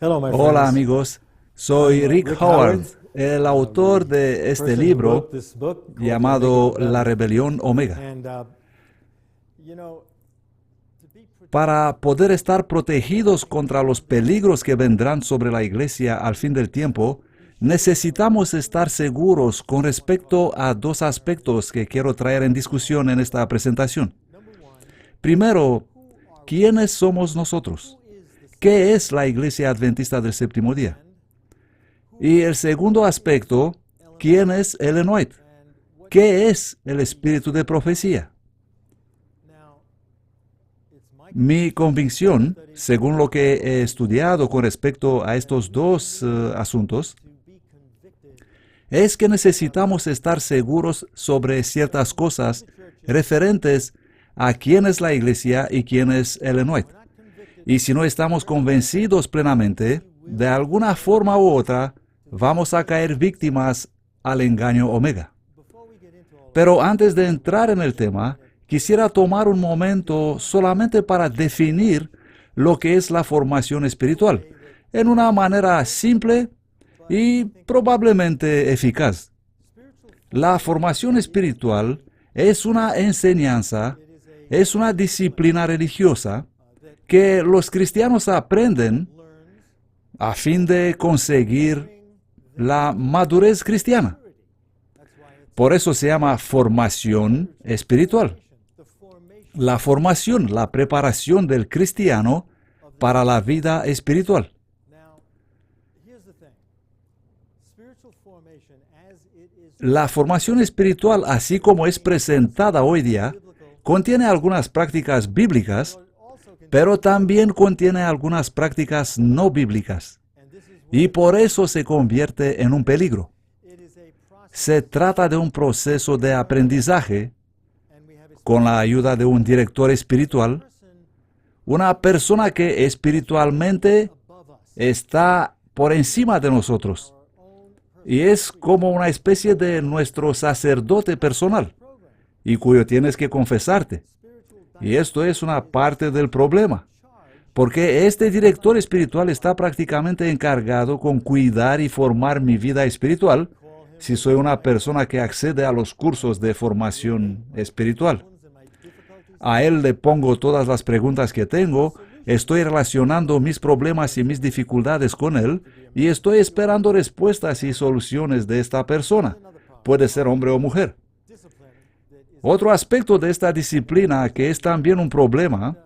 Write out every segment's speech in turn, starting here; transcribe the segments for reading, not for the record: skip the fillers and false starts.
Hello, my Hola friends. amigos, soy I'm Rick Rick Howard, Howard, el the autor de este person who libro wrote this book called The Omega llamado La Rebellion. Rebelión Omega. And, you know, to be Para poder estar protegidos contra los peligros que vendrán sobre la iglesia al fin del tiempo, necesitamos estar seguros con respecto a dos aspectos que quiero traer en discusión en esta presentación. number one, Primero, ¿quiénes somos nosotros? ¿Qué es la Iglesia Adventista del Séptimo Día? Y el segundo aspecto, ¿quién es Ellen White? ¿Qué es el espíritu de profecía? now, it's my Mi convicción, según lo que he estudiado con respecto a estos dos asuntos, to be convicted es que necesitamos estar seguros sobre ciertas cosas referentes a quién es la Iglesia y quién es Ellen White. not convicted Y si no estamos convencidos plenamente, de alguna forma u otra, vamos a caer víctimas al engaño Omega. before we get into all Pero antes de entrar en el tema, quisiera tomar un momento solamente para definir lo que es la formación espiritual, en una manera simple y probablemente eficaz. La formación espiritual es una enseñanza, es una disciplina religiosa que los cristianos aprenden a fin de conseguir la madurez cristiana. Por eso se llama formación espiritual. the formation. La formación, la preparación del cristiano para la vida espiritual. Now, here's the thing. Spiritual formation as it is La formación espiritual, así como es presentada hoy día, contiene algunas prácticas bíblicas, also can, pero también contiene algunas prácticas no bíblicas. and this is Y por eso se convierte en un peligro. it is a process, Se trata de un proceso de aprendizaje and we have a con la ayuda de un director espiritual, person una persona que espiritualmente above us, está por encima de nosotros. our own Y es como una especie de nuestro sacerdote personal, program. y cuyo tienes que confesarte. Spiritual Y esto es una parte del problema, charge porque este director espiritual está prácticamente encargado con cuidar y formar mi vida espiritual, si soy una persona que accede a los cursos de formación espiritual. and my difficulties. A él le pongo todas las preguntas que tengo, estoy relacionando mis problemas y mis dificultades con él, y estoy esperando respuestas y soluciones de esta persona. Puede ser hombre o mujer. Discipline that is Otro aspecto de esta disciplina que es también un problema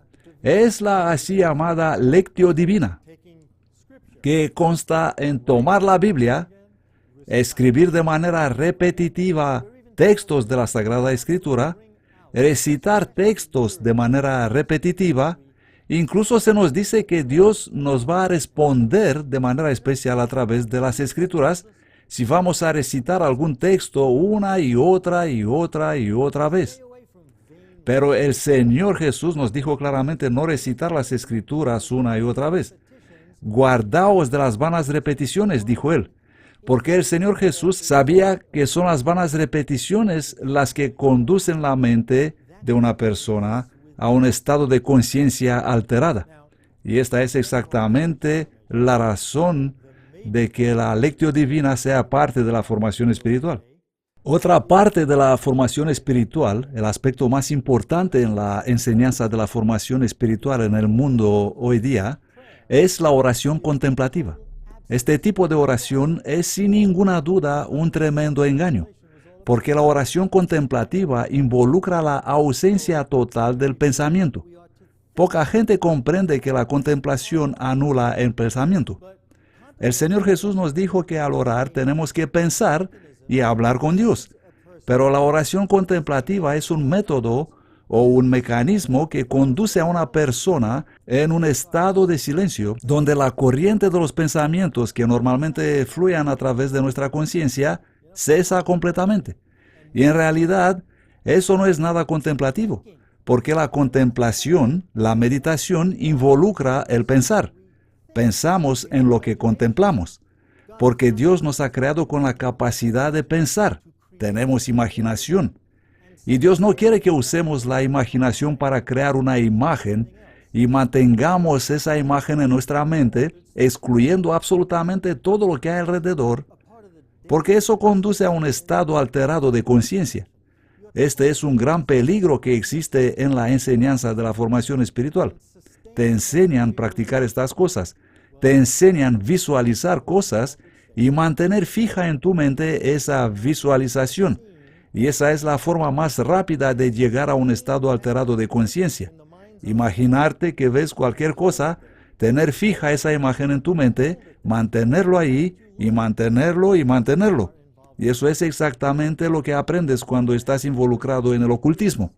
es la así llamada lectio divina, taking scripture que consta en tomar la Biblia, escribir de manera repetitiva textos de la Sagrada Escritura, recitar textos de manera repetitiva. Incluso se nos dice que Dios nos va a responder de manera especial a través de las Escrituras si vamos a recitar algún texto una y otra y otra y otra vez. away from vain Pero el Señor Jesús nos dijo claramente no recitar las Escrituras una y otra vez. Guardaos de las vanas repeticiones, dijo él, porque el Señor Jesús sabía que son las vanas repeticiones las que conducen la mente de una persona a un estado de conciencia alterada. Y esta es exactamente la razón de que la lectio divina sea parte de la formación espiritual. Otra parte de la formación espiritual, el aspecto más importante en la enseñanza de la formación espiritual en el mundo hoy día, es la oración contemplativa. Este tipo de oración es sin ninguna duda un tremendo engaño, porque la oración contemplativa involucra la ausencia total del pensamiento. Poca gente comprende que la contemplación anula el pensamiento. El Señor Jesús nos dijo que al orar tenemos que pensar y hablar con Dios, pero la oración contemplativa es un método o un mecanismo que conduce a una persona en un estado de silencio, donde la corriente de los pensamientos que normalmente fluyen a través de nuestra conciencia cesa completamente. Y en realidad, eso no es nada contemplativo, porque la contemplación, la meditación, involucra el pensar. Pensamos en lo que contemplamos, porque Dios nos ha creado con la capacidad de pensar. Tenemos imaginación. Y Dios no quiere que usemos la imaginación para crear una imagen y mantengamos esa imagen en nuestra mente, excluyendo absolutamente todo lo que hay alrededor, porque eso conduce a un estado alterado de conciencia. Este es un gran peligro que existe en la enseñanza de la formación espiritual. Te enseñan a practicar estas cosas, te enseñan a visualizar cosas y mantener fija en tu mente esa visualización. Y esa es la forma más rápida de llegar a un estado alterado de conciencia. Imaginarte que ves cualquier cosa, tener fija esa imagen en tu mente, mantenerlo ahí y mantenerlo y mantenerlo. Y eso es exactamente lo que aprendes cuando estás involucrado en el ocultismo.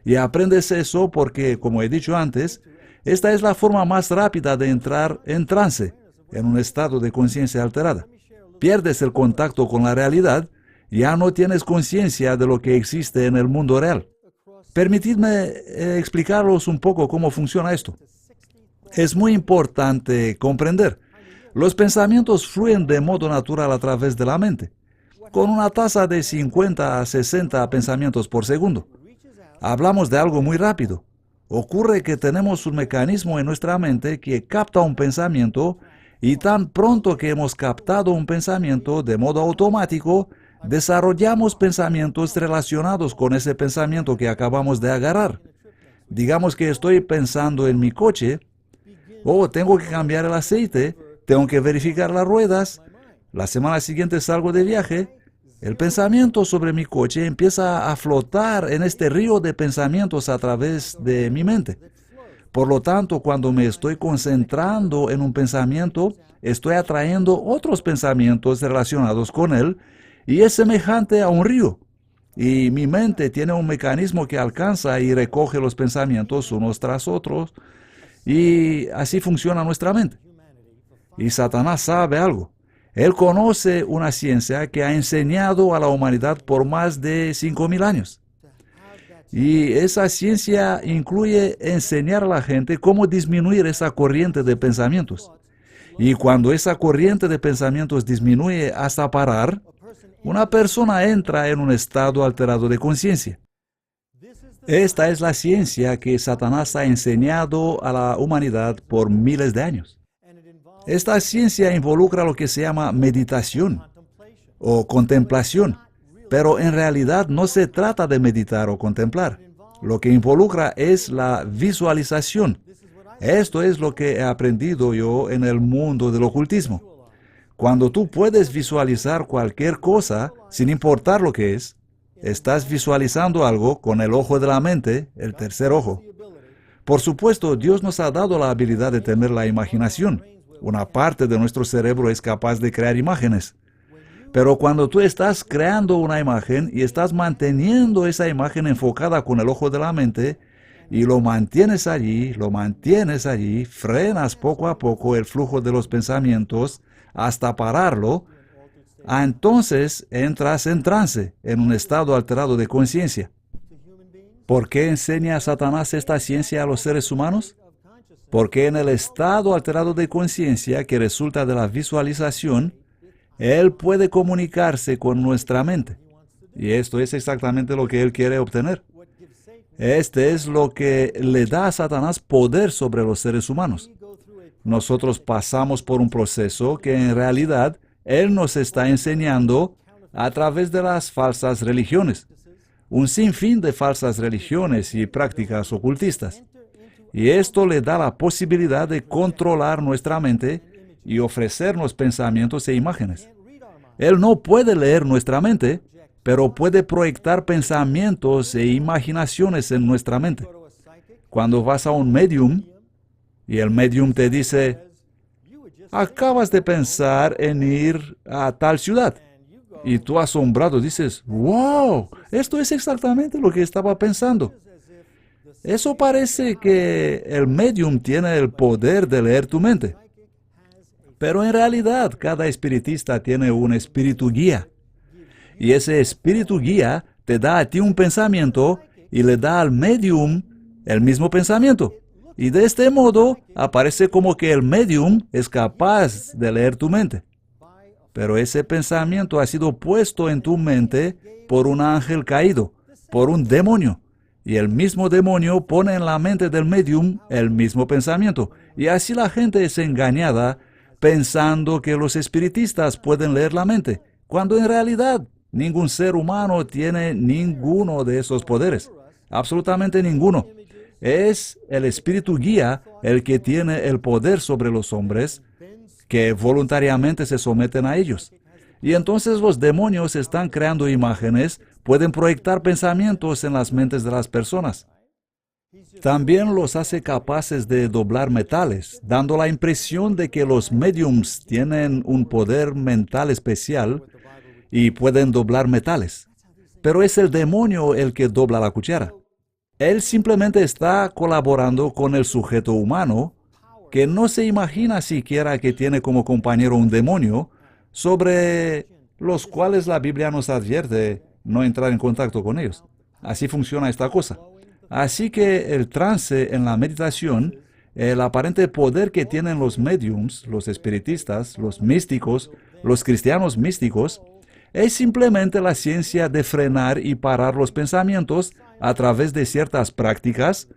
Y aprendes eso porque, como he dicho antes, esta es la forma más rápida de entrar en trance, en un estado de conciencia alterada. Pierdes el contacto con la realidad, ya no tienes conciencia de lo que existe en el mundo real. Permitidme explicaros un poco cómo funciona esto. Es muy importante comprender. Los pensamientos fluyen de modo natural a través de la mente, con una tasa de 50 a 60 pensamientos por segundo. Hablamos de algo muy rápido. Ocurre que tenemos un mecanismo en nuestra mente que capta un pensamiento y tan pronto que hemos captado un pensamiento de modo automático, desarrollamos pensamientos relacionados con ese pensamiento que acabamos de agarrar. Digamos que estoy pensando en mi coche, tengo que cambiar el aceite, tengo que verificar las ruedas, la semana siguiente salgo de viaje. El pensamiento sobre mi coche empieza a flotar en este río de pensamientos a través de mi mente. Por lo tanto, cuando me estoy concentrando en un pensamiento, estoy atrayendo otros pensamientos relacionados con él, y es semejante a un río. Y mi mente tiene un mecanismo que alcanza y recoge los pensamientos unos tras otros, y así funciona nuestra mente. Y Satanás sabe algo. Él conoce una ciencia que ha enseñado a la humanidad por más de 5,000 años. Y esa ciencia incluye enseñar a la gente cómo disminuir esa corriente de pensamientos. Y cuando esa corriente de pensamientos disminuye hasta parar, una persona entra en un estado alterado de conciencia. Esta es la ciencia que Satanás ha enseñado a la humanidad por miles de años. Esta ciencia involucra lo que se llama meditación o contemplación, pero en realidad no se trata de meditar o contemplar. Lo que involucra es la visualización. Esto es lo que he aprendido yo en el mundo del ocultismo. Cuando tú puedes visualizar cualquier cosa, sin importar lo que es, estás visualizando algo con el ojo de la mente, el tercer ojo. Por supuesto, Dios nos ha dado la habilidad de tener la imaginación. Una parte de nuestro cerebro es capaz de crear imágenes. Pero cuando tú estás creando una imagen y estás manteniendo esa imagen enfocada con el ojo de la mente, y lo mantienes allí, frenas poco a poco el flujo de los pensamientos hasta pararlo, entonces entras en trance, en un estado alterado de conciencia. ¿Por qué enseña Satanás esta ciencia a los seres humanos? Porque en el estado alterado de conciencia que resulta de la visualización, él puede comunicarse con nuestra mente. Y esto es exactamente lo que él quiere obtener. Este es lo que le da a Satanás poder sobre los seres humanos. Nosotros pasamos por un proceso que en realidad él nos está enseñando a través de las falsas religiones. Un sinfín de falsas religiones y prácticas ocultistas. Y esto le da la posibilidad de controlar nuestra mente y ofrecernos pensamientos e imágenes. Él no puede leer nuestra mente, pero puede proyectar pensamientos e imaginaciones en nuestra mente. Cuando vas a un medium, y el medium te dice, acabas de pensar en ir a tal ciudad. Y tú asombrado dices, wow, esto es exactamente lo que estaba pensando. Eso parece que el medium tiene el poder de leer tu mente. Pero en realidad, cada espiritista tiene un espíritu guía. Y ese espíritu guía te da a ti un pensamiento y le da al medium el mismo pensamiento. Y de este modo, aparece como que el medium es capaz de leer tu mente. Pero ese pensamiento ha sido puesto en tu mente por un ángel caído, por un demonio. Y el mismo demonio pone en la mente del medium el mismo pensamiento. Y así la gente es engañada pensando que los espiritistas pueden leer la mente, cuando en realidad ningún ser humano tiene ninguno de esos poderes. Absolutamente ninguno. Es el espíritu guía el que tiene el poder sobre los hombres que voluntariamente se someten a ellos. Y entonces los demonios están creando imágenes, pueden proyectar pensamientos en las mentes de las personas. También los hace capaces de doblar metales, dando la impresión de que los mediums tienen un poder mental especial y pueden doblar metales. Pero es el demonio el que dobla la cuchara. Él simplemente está colaborando con el sujeto humano, que no se imagina siquiera que tiene como compañero un demonio, sobre los cuales la Biblia nos advierte no entrar en contacto con ellos. Así funciona esta cosa. Así que el trance en la meditación, el aparente poder que tienen los mediums, los espiritistas, los místicos, los cristianos místicos, es simplemente la ciencia de frenar y parar los pensamientos a través de ciertas prácticas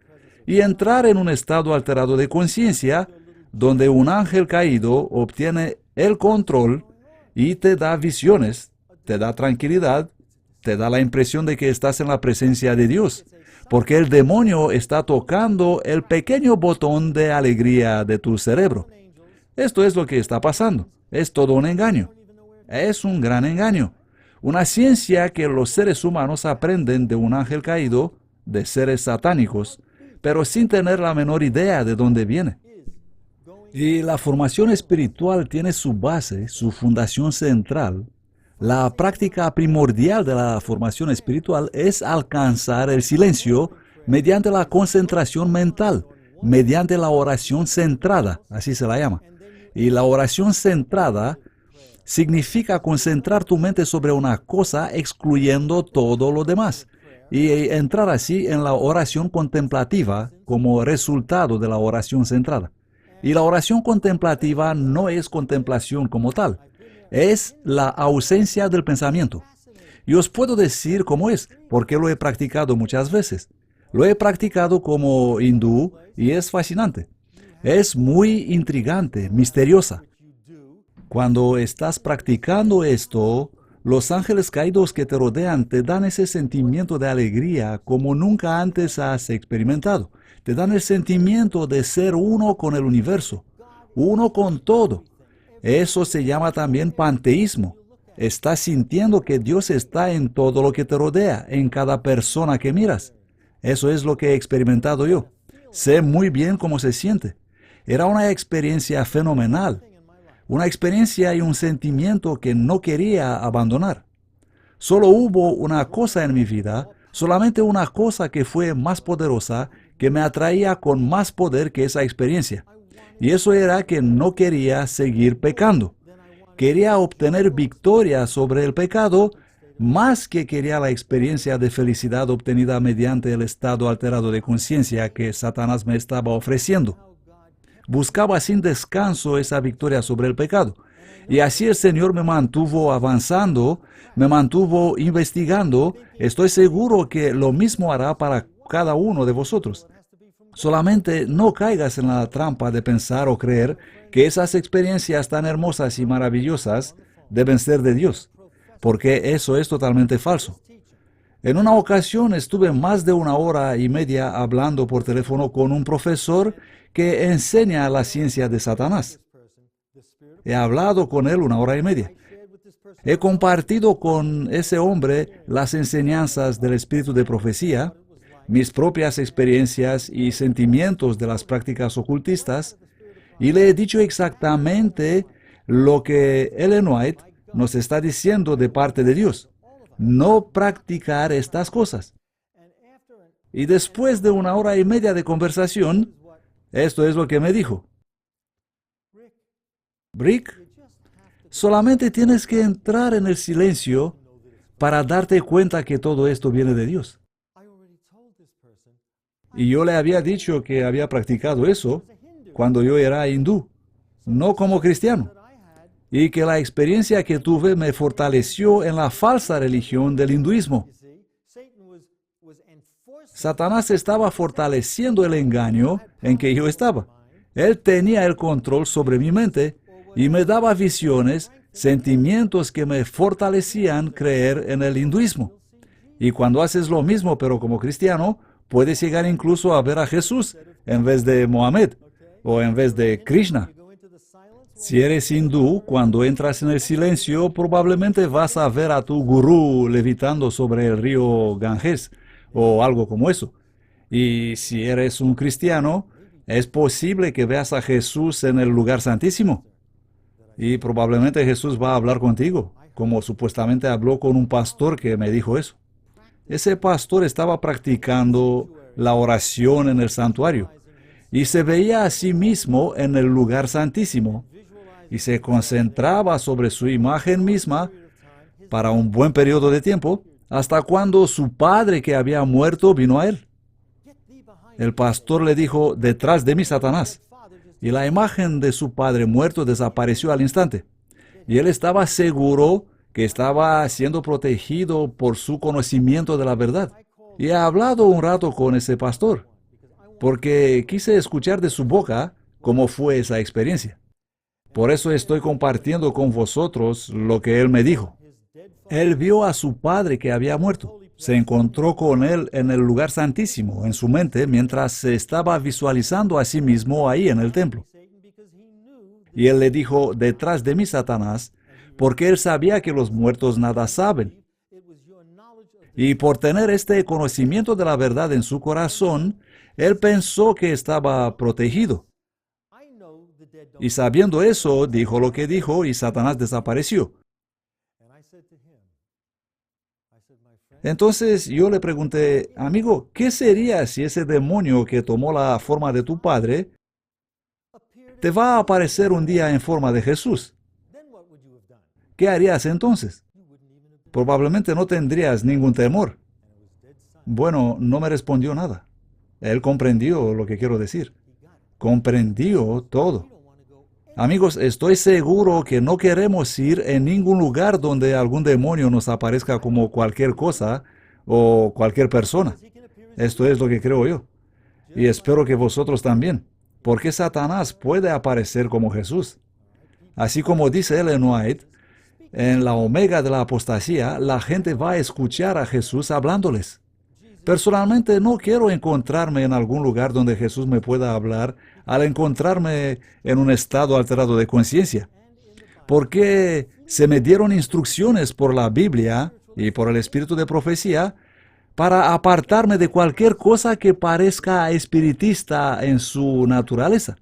y entrar en un estado alterado de conciencia donde un ángel caído obtiene el control y te da visiones, te da tranquilidad, te da la impresión de que estás en la presencia de Dios, porque el demonio está tocando el pequeño botón de alegría de tu cerebro. Esto es lo que está pasando. Es todo un engaño. Es un gran engaño. Una ciencia que los seres humanos aprenden de un ángel caído, de seres satánicos, pero sin tener la menor idea de dónde viene. Y la formación espiritual tiene su base, su fundación central. La práctica primordial de la formación espiritual es alcanzar el silencio mediante la concentración mental, mediante la oración centrada, así se la llama. Y la oración centrada significa concentrar tu mente sobre una cosa excluyendo todo lo demás, y entrar así en la oración contemplativa como resultado de la oración centrada. Y la oración contemplativa no es contemplación como tal, es la ausencia del pensamiento. Y os puedo decir cómo es, porque lo he practicado muchas veces. Lo he practicado como hindú y es fascinante. Es muy intrigante, misteriosa. Cuando estás practicando esto, los ángeles caídos que te rodean te dan ese sentimiento de alegría como nunca antes has experimentado. Te dan el sentimiento de ser uno con el universo, uno con todo. Eso se llama también panteísmo. Estás sintiendo que Dios está en todo lo que te rodea, en cada persona que miras. Eso es lo que he experimentado yo. Sé muy bien cómo se siente. Era una experiencia fenomenal. Una experiencia y un sentimiento que no quería abandonar. Solo hubo una cosa en mi vida, solamente una cosa que fue más poderosa, que me atraía con más poder que esa experiencia. Y eso era que no quería seguir pecando. Quería obtener victoria sobre el pecado, más que quería la experiencia de felicidad obtenida mediante el estado alterado de conciencia que Satanás me estaba ofreciendo. Buscaba sin descanso esa victoria sobre el pecado. Y así el Señor me mantuvo avanzando, me mantuvo investigando. Estoy seguro que lo mismo hará para cada uno de vosotros. Solamente no caigas en la trampa de pensar o creer que esas experiencias tan hermosas y maravillosas deben ser de Dios, porque eso es totalmente falso. En una ocasión estuve más de 1 hora y media hablando por teléfono con un profesor que enseña la ciencia de Satanás. He hablado con él 1 hora y media. He compartido con ese hombre las enseñanzas del espíritu de profecía, mis propias experiencias y sentimientos de las prácticas ocultistas, y le he dicho exactamente lo que Ellen White nos está diciendo de parte de Dios: no practicar estas cosas. Y después de 1 hora y media de conversación, esto es lo que me dijo: Rick, solamente tienes que entrar en el silencio para darte cuenta que todo esto viene de Dios. Y yo le había dicho que había practicado eso cuando yo era hindú, no como cristiano, y que la experiencia que tuve me fortaleció en la falsa religión del hinduismo. Satanás estaba fortaleciendo el engaño en que yo estaba. Él tenía el control sobre mi mente y me daba visiones, sentimientos que me fortalecían creer en el hinduismo. Y cuando haces lo mismo, pero como cristiano, puedes llegar incluso a ver a Jesús en vez de Mohammed o en vez de Krishna. Si eres hindú, cuando entras en el silencio, probablemente vas a ver a tu gurú levitando sobre el río Ganges o algo como eso. Y si eres un cristiano, es posible que veas a Jesús en el lugar santísimo. Y probablemente Jesús va a hablar contigo, como supuestamente habló con un pastor que me dijo eso. Ese pastor estaba practicando la oración en el santuario y se veía a sí mismo en el lugar santísimo y se concentraba sobre su imagen misma para un buen periodo de tiempo, hasta cuando su padre que había muerto vino a él. El pastor le dijo: detrás de mí, Satanás. Y la imagen de su padre muerto desapareció al instante. Y él estaba seguro que estaba siendo protegido por su conocimiento de la verdad. Y he hablado un rato con ese pastor, porque quise escuchar de su boca cómo fue esa experiencia. Por eso estoy compartiendo con vosotros lo que él me dijo. Él vio a su padre que había muerto. Se encontró con él en el lugar santísimo, en su mente, mientras se estaba visualizando a sí mismo ahí en el templo. Y él le dijo: detrás de mí, Satanás, porque él sabía que los muertos nada saben. Y por tener este conocimiento de la verdad en su corazón, él pensó que estaba protegido. Y sabiendo eso, dijo lo que dijo y Satanás desapareció. Entonces yo le pregunté: amigo, ¿qué sería si ese demonio que tomó la forma de tu padre te va a aparecer un día en forma de Jesús? ¿Qué harías entonces? Probablemente no tendrías ningún temor. Bueno, no me respondió nada. Él comprendió lo que quiero decir. Comprendió todo. Amigos, estoy seguro que no queremos ir en ningún lugar donde algún demonio nos aparezca como cualquier cosa o cualquier persona. Esto es lo que creo yo. Y espero que vosotros también. Porque Satanás puede aparecer como Jesús. Así como dice Ellen White, en la omega de la apostasía, la gente va a escuchar a Jesús hablándoles. Personalmente no quiero encontrarme en algún lugar donde Jesús me pueda hablar al encontrarme en un estado alterado de conciencia. Porque se me dieron instrucciones por la Biblia y por el espíritu de profecía para apartarme de cualquier cosa que parezca espiritista en su naturaleza.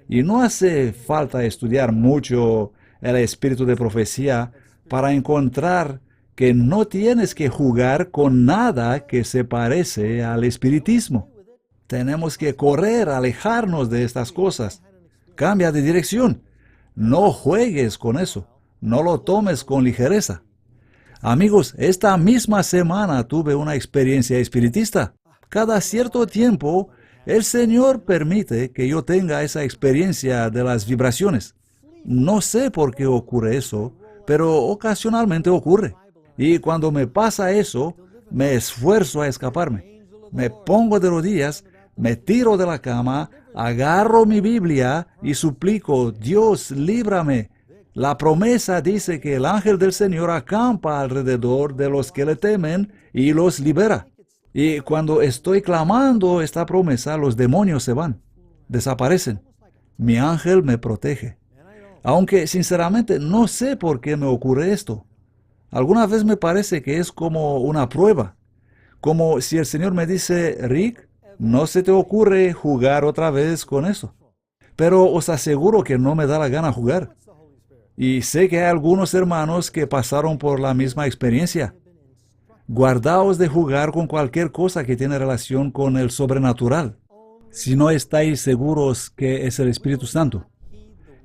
Y no hace falta estudiar mucho el espíritu de profecía para encontrar que no tienes que jugar con nada que se parece al espiritismo. Tenemos que correr, alejarnos de estas cosas. Cambia de dirección. No juegues con eso. No lo tomes con ligereza. Amigos, esta misma semana tuve una experiencia espiritista. Cada cierto tiempo, el Señor permite que yo tenga esa experiencia de las vibraciones. No sé por qué ocurre eso, pero ocasionalmente ocurre. Y cuando me pasa eso, me esfuerzo a escaparme. Me pongo de rodillas, me tiro de la cama, agarro mi Biblia y suplico: Dios, líbrame. La promesa dice que el ángel del Señor acampa alrededor de los que le temen y los libera. Y cuando estoy clamando esta promesa, los demonios se van, desaparecen. Mi ángel me protege. Aunque sinceramente no sé por qué me ocurre esto. Alguna vez me parece que es como una prueba. Como si el Señor me dice: Rick, no se te ocurre jugar otra vez con eso. Pero os aseguro que no me da la gana jugar. Y sé que hay algunos hermanos que pasaron por la misma experiencia. Guardaos de jugar con cualquier cosa que tiene relación con el sobrenatural, si no estáis seguros que es el Espíritu Santo.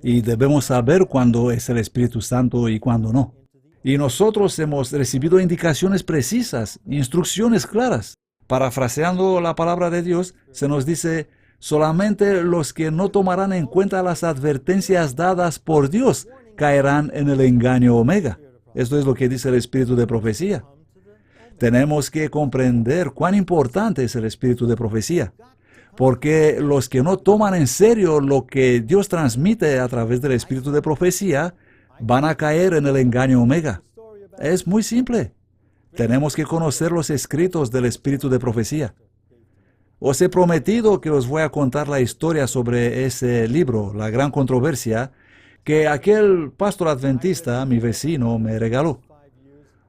Y debemos saber cuándo es el Espíritu Santo y cuándo no. Y nosotros hemos recibido indicaciones precisas, instrucciones claras. Parafraseando la palabra de Dios, se nos dice: solamente los que no tomarán en cuenta las advertencias dadas por Dios caerán en el engaño omega. Esto es lo que dice el espíritu de profecía. Tenemos que comprender cuán importante es el espíritu de profecía, porque los que no toman en serio lo que Dios transmite a través del espíritu de profecía van a caer en el engaño omega. Es muy simple. Tenemos que conocer los escritos del espíritu de profecía. Os he prometido que os voy a contar la historia sobre ese libro, La Gran Controversia, que aquel pastor adventista, mi vecino, me regaló.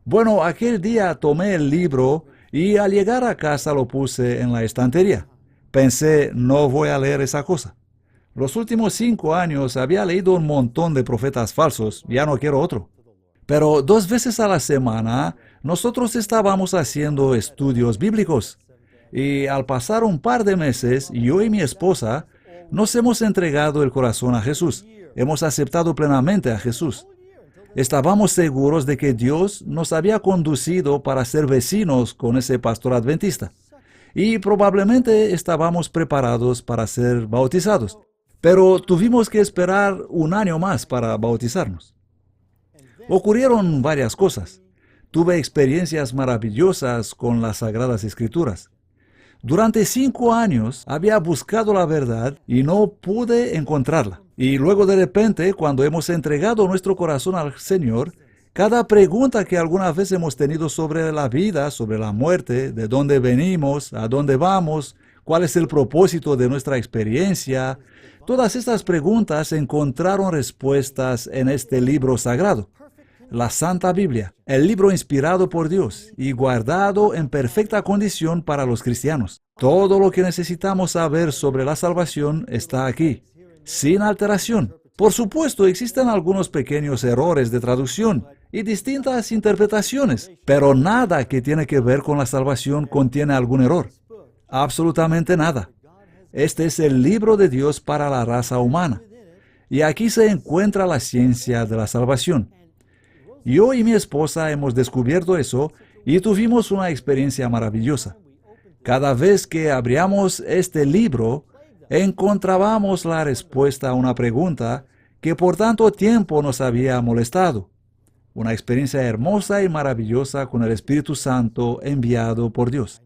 Bueno, aquel día tomé el libro y al llegar a casa lo puse en la estantería. Pensé, no voy a leer esa cosa. Los últimos 5 años había leído un montón de profetas falsos, ya no quiero otro. Pero 2 veces a la semana nosotros estábamos haciendo estudios bíblicos. Y al pasar un par de meses, yo y mi esposa nos hemos entregado el corazón a Jesús. Hemos aceptado plenamente a Jesús. Estábamos seguros de que Dios nos había conducido para ser vecinos con ese pastor adventista. Y probablemente estábamos preparados para ser bautizados. Pero tuvimos que esperar 1 año más para bautizarnos. Ocurrieron varias cosas. Tuve experiencias maravillosas con las Sagradas Escrituras. Durante 5 años había buscado la verdad y no pude encontrarla. Y luego de repente, cuando hemos entregado nuestro corazón al Señor, cada pregunta que alguna vez hemos tenido sobre la vida, sobre la muerte, de dónde venimos, a dónde vamos, cuál es el propósito de nuestra experiencia, todas estas preguntas encontraron respuestas en este libro sagrado. La Santa Biblia, el libro inspirado por Dios y guardado en perfecta condición para los cristianos. Todo lo que necesitamos saber sobre la salvación está aquí, sin alteración. Por supuesto, existen algunos pequeños errores de traducción y distintas interpretaciones, pero nada que tiene que ver con la salvación contiene algún error. Absolutamente nada. Este es el libro de Dios para la raza humana. Y aquí se encuentra la ciencia de la salvación. Yo y mi esposa hemos descubierto eso y tuvimos una experiencia maravillosa. Cada vez que abríamos este libro, encontrábamos la respuesta a una pregunta que por tanto tiempo nos había molestado. Una experiencia hermosa y maravillosa con el Espíritu Santo enviado por Dios.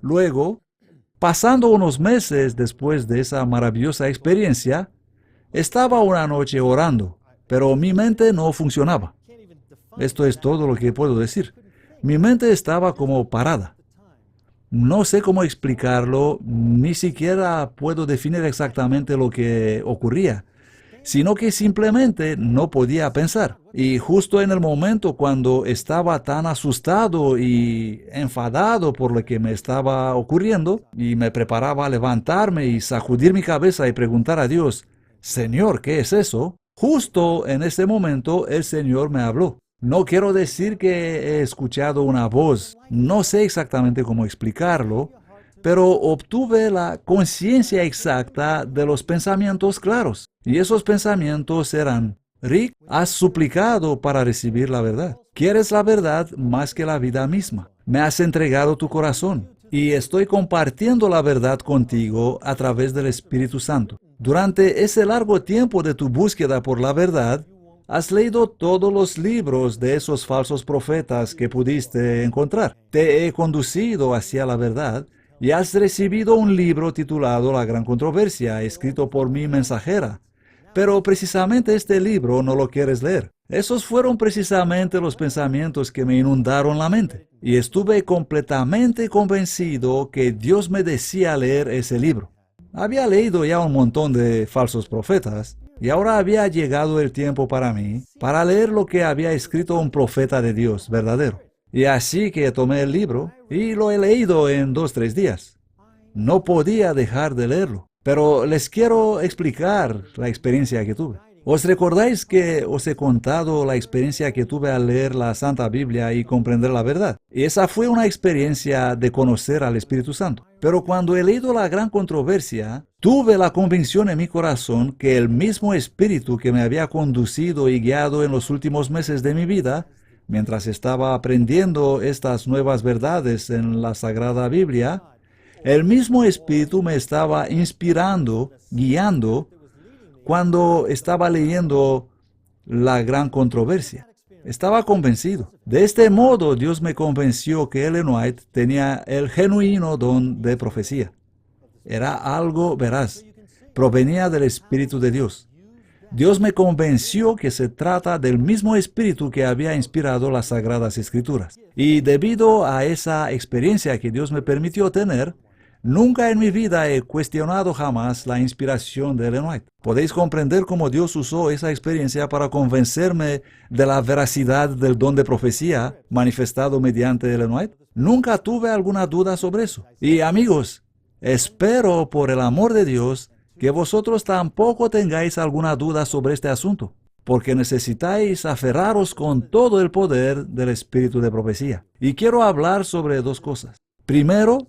Luego, pasando unos meses después de esa maravillosa experiencia, estaba una noche orando, pero mi mente no funcionaba. Esto es todo lo que puedo decir. Mi mente estaba como parada. No sé cómo explicarlo, ni siquiera puedo definir exactamente lo que ocurría, sino que simplemente no podía pensar. Y justo en el momento cuando estaba tan asustado y enfadado por lo que me estaba ocurriendo, y me preparaba a levantarme y sacudir mi cabeza y preguntar a Dios, Señor, ¿qué es eso? Justo en ese momento el Señor me habló. No quiero decir que he escuchado una voz, no sé exactamente cómo explicarlo, pero obtuve la conciencia exacta de los pensamientos claros. Y esos pensamientos eran, Rick, has suplicado para recibir la verdad. Quieres la verdad más que la vida misma. Me has entregado tu corazón y estoy compartiendo la verdad contigo a través del Espíritu Santo. Durante ese largo tiempo de tu búsqueda por la verdad, has leído todos los libros de esos falsos profetas que pudiste encontrar. Te he conducido hacia la verdad y has recibido un libro titulado La Gran Controversia, escrito por mi mensajera. Pero precisamente este libro no lo quieres leer. Esos fueron precisamente los pensamientos que me inundaron la mente. Y estuve completamente convencido que Dios me decía leer ese libro. Había leído ya un montón de falsos profetas, y ahora había llegado el tiempo para mí para leer lo que había escrito un profeta de Dios verdadero. Y así que tomé el libro y lo he leído en 2-3 días. No podía dejar de leerlo, pero les quiero explicar la experiencia que tuve. ¿Os recordáis que os he contado la experiencia que tuve al leer la Santa Biblia y comprender la verdad? Y esa fue una experiencia de conocer al Espíritu Santo. Pero cuando he leído La Gran Controversia, tuve la convicción en mi corazón que el mismo Espíritu que me había conducido y guiado en los últimos meses de mi vida, mientras estaba aprendiendo estas nuevas verdades en la Sagrada Biblia, el mismo Espíritu me estaba inspirando, guiando, cuando estaba leyendo La Gran Controversia. Estaba convencido. De este modo, Dios me convenció que Ellen White tenía el genuino don de profecía. Era algo veraz. Provenía del Espíritu de Dios. Dios me convenció que se trata del mismo Espíritu que había inspirado las Sagradas Escrituras. Y debido a esa experiencia que Dios me permitió tener, nunca en mi vida he cuestionado jamás la inspiración de Ellen White. ¿Podéis comprender cómo Dios usó esa experiencia para convencerme de la veracidad del don de profecía manifestado mediante Ellen White? Nunca tuve alguna duda sobre eso. Y amigos, espero por el amor de Dios que vosotros tampoco tengáis alguna duda sobre este asunto, porque necesitáis aferraros con todo el poder del Espíritu de profecía. Y quiero hablar sobre dos cosas. Primero,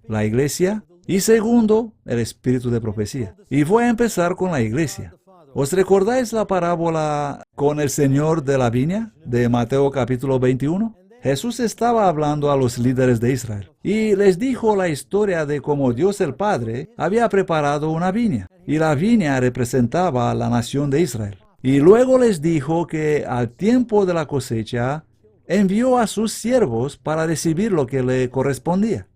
la iglesia, y segundo, el Espíritu de profecía. Y voy a empezar con la iglesia. ¿Os recordáis la parábola con el Señor de la viña de Mateo capítulo 21? Jesús estaba hablando a los líderes de Israel y les dijo la historia de cómo Dios el Padre había preparado una viña, y la viña representaba a la nación de Israel. Y luego les dijo que al tiempo de la cosecha envió a sus siervos para recibir lo que le correspondía.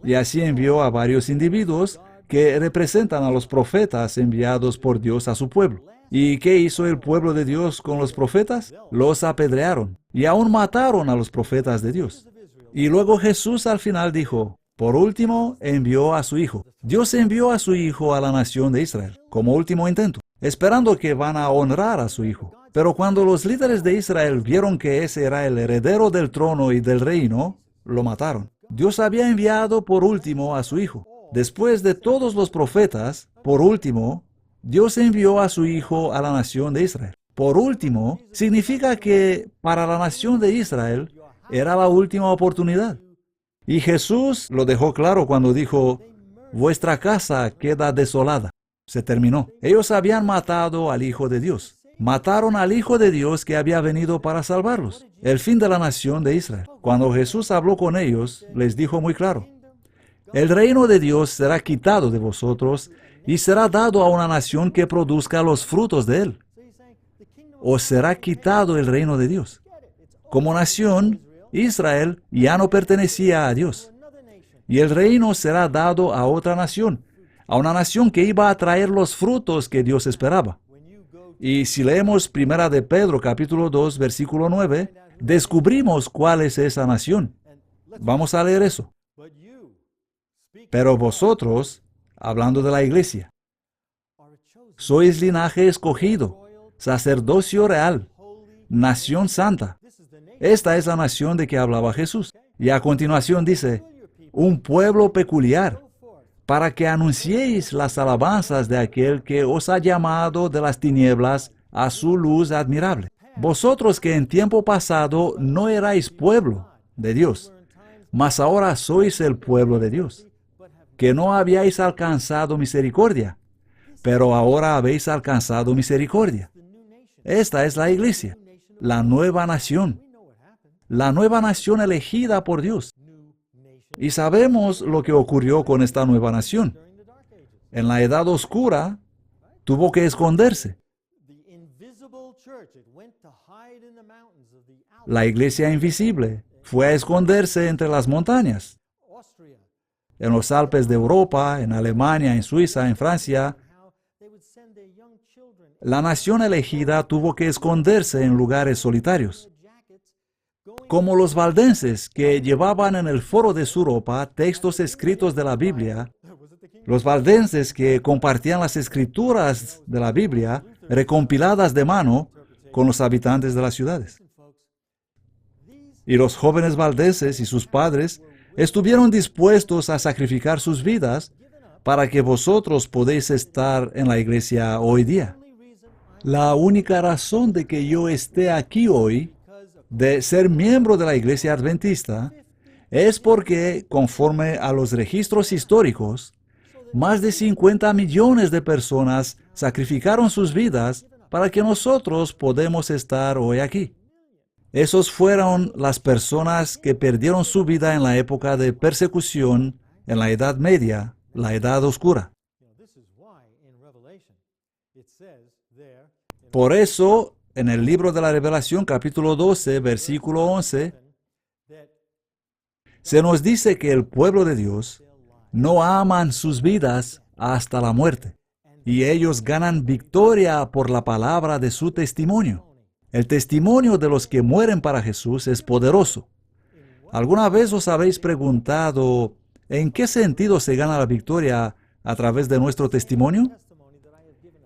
Y así envió a varios individuos que representan a los profetas enviados por Dios a su pueblo. ¿Y qué hizo el pueblo de Dios con los profetas? Los apedrearon y aún mataron a los profetas de Dios. Y luego Jesús al final dijo, por último envió a su Hijo. Dios envió a su Hijo a la nación de Israel como último intento, esperando que van a honrar a su Hijo. Pero cuando los líderes de Israel vieron que ese era el heredero del trono y del reino, lo mataron. Dios había enviado por último a su Hijo. Después de todos los profetas, por último, Dios envió a su Hijo a la nación de Israel. Por último, significa que para la nación de Israel era la última oportunidad. Y Jesús lo dejó claro cuando dijo, vuestra casa queda desolada. Se terminó. Ellos habían matado al Hijo de Dios. Mataron al Hijo de Dios que había venido para salvarlos. El fin de la nación de Israel. Cuando Jesús habló con ellos, les dijo muy claro, el reino de Dios será quitado de vosotros y será dado a una nación que produzca los frutos de él. O será quitado el reino de Dios. Como nación, Israel ya no pertenecía a Dios. Y el reino será dado a otra nación, a una nación que iba a traer los frutos que Dios esperaba. Y si leemos 1 de Pedro capítulo 2 versículo 9, descubrimos cuál es esa nación. Vamos a leer eso. Pero vosotros, hablando de la iglesia, sois linaje escogido, sacerdocio real, nación santa. Esta es la nación de que hablaba Jesús. Y a continuación dice, un pueblo peculiar, para que anunciéis las alabanzas de aquel que os ha llamado de las tinieblas a su luz admirable. Vosotros que en tiempo pasado no erais pueblo de Dios, mas ahora sois el pueblo de Dios, que no habíais alcanzado misericordia, pero ahora habéis alcanzado misericordia. Esta es la iglesia, la nueva nación elegida por Dios. Y sabemos lo que ocurrió con esta nueva nación. En la edad oscura, tuvo que esconderse. La iglesia invisible fue a esconderse entre las montañas. En los Alpes de Europa, en Alemania, en Suiza, en Francia, la nación elegida tuvo que esconderse en lugares solitarios. Como los valdenses que llevaban en el foro de su ropa textos escritos de la Biblia, los valdenses que compartían las escrituras de la Biblia recompiladas de mano con los habitantes de las ciudades. Y los jóvenes valdenses y sus padres estuvieron dispuestos a sacrificar sus vidas para que vosotros podéis estar en la iglesia hoy día. La única razón de que yo esté aquí hoy, de ser miembro de la iglesia adventista, es porque, conforme a los registros históricos, más de 50 millones de personas sacrificaron sus vidas para que nosotros podamos estar hoy aquí. Esos fueron las personas que perdieron su vida en la época de persecución, en la Edad Media, la Edad Oscura. Por eso, en el libro de la Revelación, capítulo 12, versículo 11, se nos dice que el pueblo de Dios no aman sus vidas hasta la muerte, y ellos ganan victoria por la palabra de su testimonio. El testimonio de los que mueren para Jesús es poderoso. ¿Alguna vez os habéis preguntado en qué sentido se gana la victoria a través de nuestro testimonio?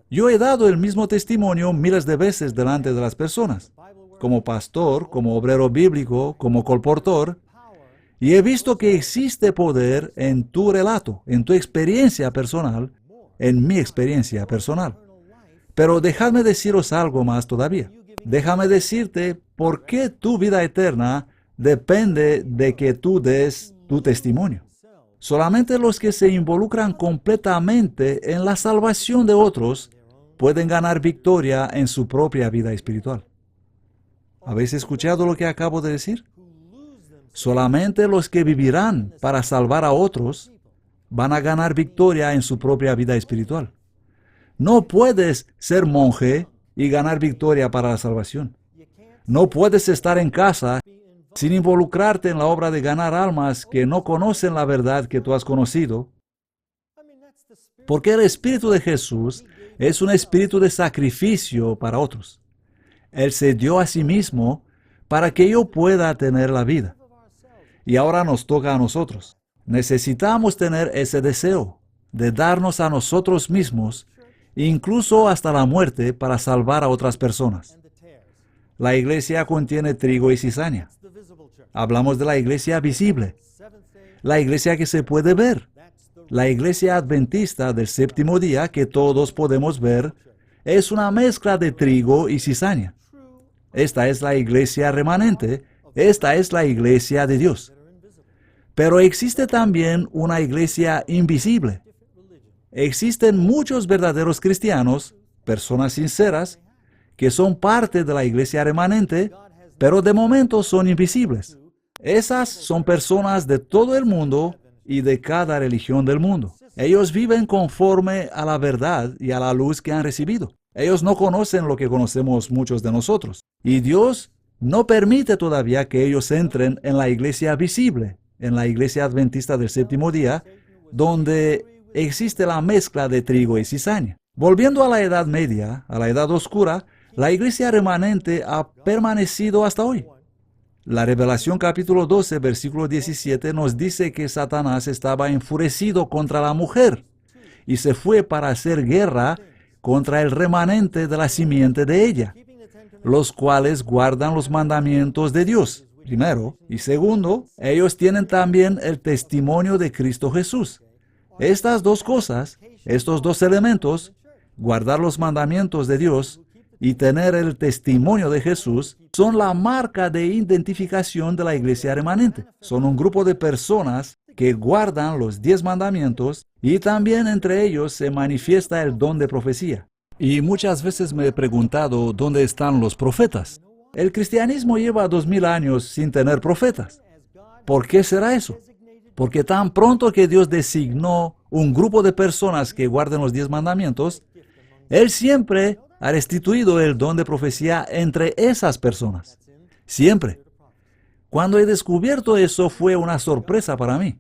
Yo he dado el mismo testimonio miles de veces delante de las personas, como pastor, como obrero bíblico, como colportor, y he visto que existe poder en tu relato, en tu experiencia personal, en mi experiencia personal. Pero dejadme deciros algo más todavía. Déjame decirte por qué tu vida eterna depende de que tú des tu testimonio. Solamente los que se involucran completamente en la salvación de otros pueden ganar victoria en su propia vida espiritual. ¿Habéis escuchado lo que acabo de decir? Solamente los que vivirán para salvar a otros van a ganar victoria en su propia vida espiritual. No puedes ser monje y ganar victoria para la salvación. No puedes estar en casa sin involucrarte en la obra de ganar almas que no conocen la verdad que tú has conocido, porque el Espíritu de Jesús es un espíritu de sacrificio para otros. Él se dio a sí mismo para que yo pueda tener la vida. Y ahora nos toca a nosotros. Necesitamos tener ese deseo de darnos a nosotros mismos, incluso hasta la muerte, para salvar a otras personas. La iglesia contiene trigo y cizaña. Hablamos de la iglesia visible, la iglesia que se puede ver, la iglesia adventista del séptimo día que todos podemos ver. Es una mezcla de trigo y cizaña. Esta es la iglesia remanente, esta es la iglesia de Dios. Pero existe también una iglesia invisible. Existen muchos verdaderos cristianos, personas sinceras, que son parte de la iglesia remanente, pero de momento son invisibles. Esas son personas de todo el mundo y de cada religión del mundo. Ellos viven conforme a la verdad y a la luz que han recibido. Ellos no conocen lo que conocemos muchos de nosotros. Y Dios no permite todavía que ellos entren en la iglesia visible, en la iglesia adventista del séptimo día, donde existe la mezcla de trigo y cizaña. Volviendo a la Edad Media, a la Edad Oscura, la iglesia remanente ha permanecido hasta hoy. La Revelación capítulo 12, versículo 17 nos dice que Satanás estaba enfurecido contra la mujer y se fue para hacer guerra contra el remanente de la simiente de ella, los cuales guardan los mandamientos de Dios, primero, y segundo, ellos tienen también el testimonio de Cristo Jesús. Estas dos cosas, estos dos elementos, guardar los mandamientos de Dios y tener el testimonio de Jesús, son la marca de identificación de la iglesia remanente. Son un grupo de personas que guardan los 10 mandamientos y también entre ellos se manifiesta el don de profecía. Y muchas veces me he preguntado dónde están los profetas. El cristianismo lleva 2000 años sin tener profetas. ¿Por qué será eso? Porque tan pronto que Dios designó un grupo de personas que guarden los 10 mandamientos, Él siempre ha restituido el don de profecía entre esas personas. Siempre. Cuando he descubierto eso fue una sorpresa para mí.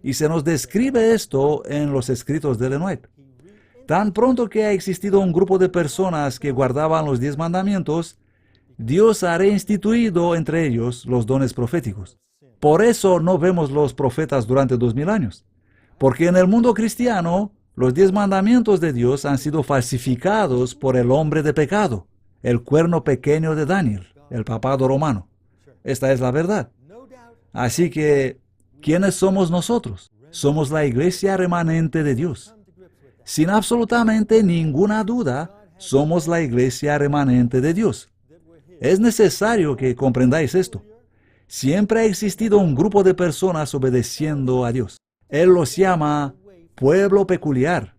Y se nos describe esto en los escritos de Ellen White. Tan pronto que ha existido un grupo de personas que guardaban los 10 mandamientos, Dios ha reinstituido entre ellos los dones proféticos. Por eso no vemos los profetas durante 2000 años. Porque en el mundo cristiano, los 10 mandamientos de Dios han sido falsificados por el hombre de pecado, el cuerno pequeño de Daniel, el papado romano. Esta es la verdad. Así que, ¿quiénes somos nosotros? Somos la iglesia remanente de Dios. Sin absolutamente ninguna duda, somos la iglesia remanente de Dios. Es necesario que comprendáis esto. Siempre ha existido un grupo de personas obedeciendo a Dios. Él los llama pueblo peculiar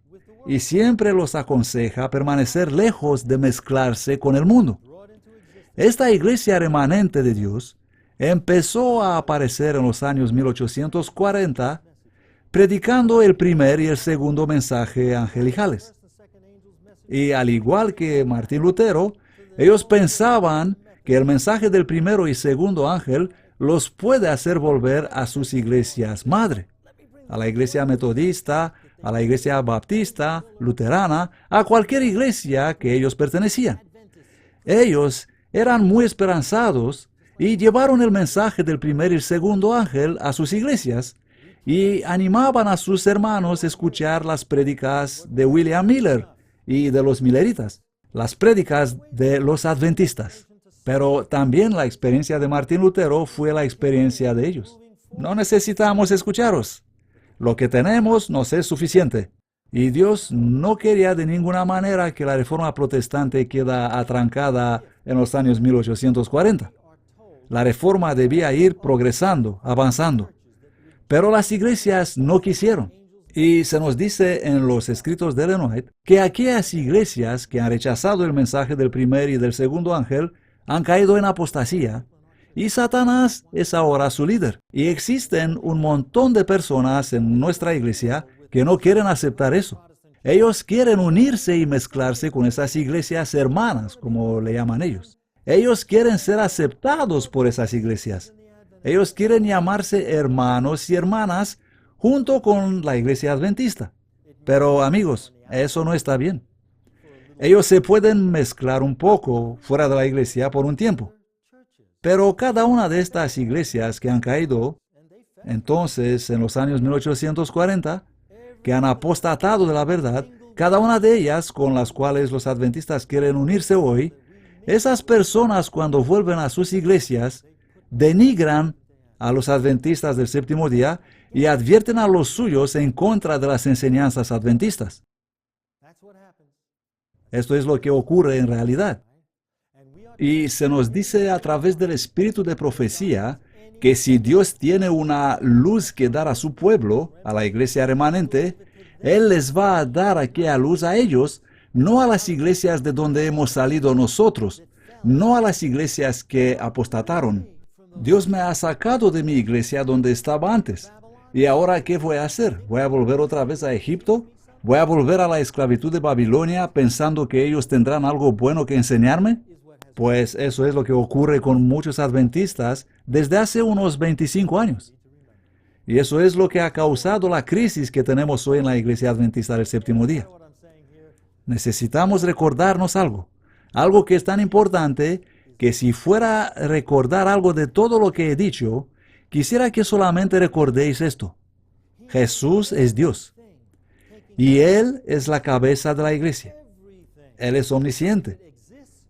y siempre los aconseja permanecer lejos de mezclarse con el mundo. Esta iglesia remanente de Dios empezó a aparecer en los años 1840 predicando el primer y el segundo mensaje angelicales. Y al igual que Martín Lutero, Ellos pensaban que el mensaje del primero y segundo ángel los puede hacer volver a sus iglesias madre, a la iglesia metodista, a la iglesia baptista, luterana, a cualquier iglesia que ellos pertenecían. Ellos eran muy esperanzados y llevaron el mensaje del primer y segundo ángel a sus iglesias y animaban a sus hermanos a escuchar las prédicas de William Miller y de los Milleritas, las prédicas de los adventistas. Pero también la experiencia de Martín Lutero fue la experiencia de ellos. No necesitamos escucharos. Lo que tenemos nos es suficiente. Y Dios no quería de ninguna manera que la reforma protestante queda atrancada en los años 1840. La reforma debía ir progresando, avanzando. Pero las iglesias no quisieron. Y se nos dice en los escritos de Ellen White que aquellas iglesias que han rechazado el mensaje del primer y del segundo ángel han caído en apostasía, y Satanás es ahora su líder. Y existen un montón de personas en nuestra iglesia que no quieren aceptar eso. Ellos quieren unirse y mezclarse con esas iglesias hermanas, como le llaman ellos. Ellos quieren ser aceptados por esas iglesias. Ellos quieren llamarse hermanos y hermanas junto con la iglesia adventista. Pero amigos, eso no está bien. Ellos se pueden mezclar un poco fuera de la iglesia por un tiempo. Pero cada una de estas iglesias que han caído, entonces en los años 1840, que han apostatado de la verdad, cada una de ellas con las cuales los adventistas quieren unirse hoy, esas personas cuando vuelven a sus iglesias, denigran a los adventistas del séptimo día y advierten a los suyos en contra de las enseñanzas adventistas. Esto es lo que ocurre en realidad. Y se nos dice a través del espíritu de profecía que si Dios tiene una luz que dar a su pueblo, a la iglesia remanente, Él les va a dar aquella luz a ellos, no a las iglesias de donde hemos salido nosotros, no a las iglesias que apostataron. Dios me ha sacado de mi iglesia donde estaba antes. ¿Y ahora qué voy a hacer? ¿Voy a volver otra vez a Egipto? ¿Voy a volver a la esclavitud de Babilonia pensando que ellos tendrán algo bueno que enseñarme? Pues eso es lo que ocurre con muchos adventistas desde hace unos 25 años. Y eso es lo que ha causado la crisis que tenemos hoy en la iglesia adventista del séptimo día. Necesitamos recordarnos algo que es tan importante que si fuera a recordar algo de todo lo que he dicho, quisiera que solamente recordéis esto. Jesús es Dios. Y Él es la cabeza de la iglesia. Él es omnisciente.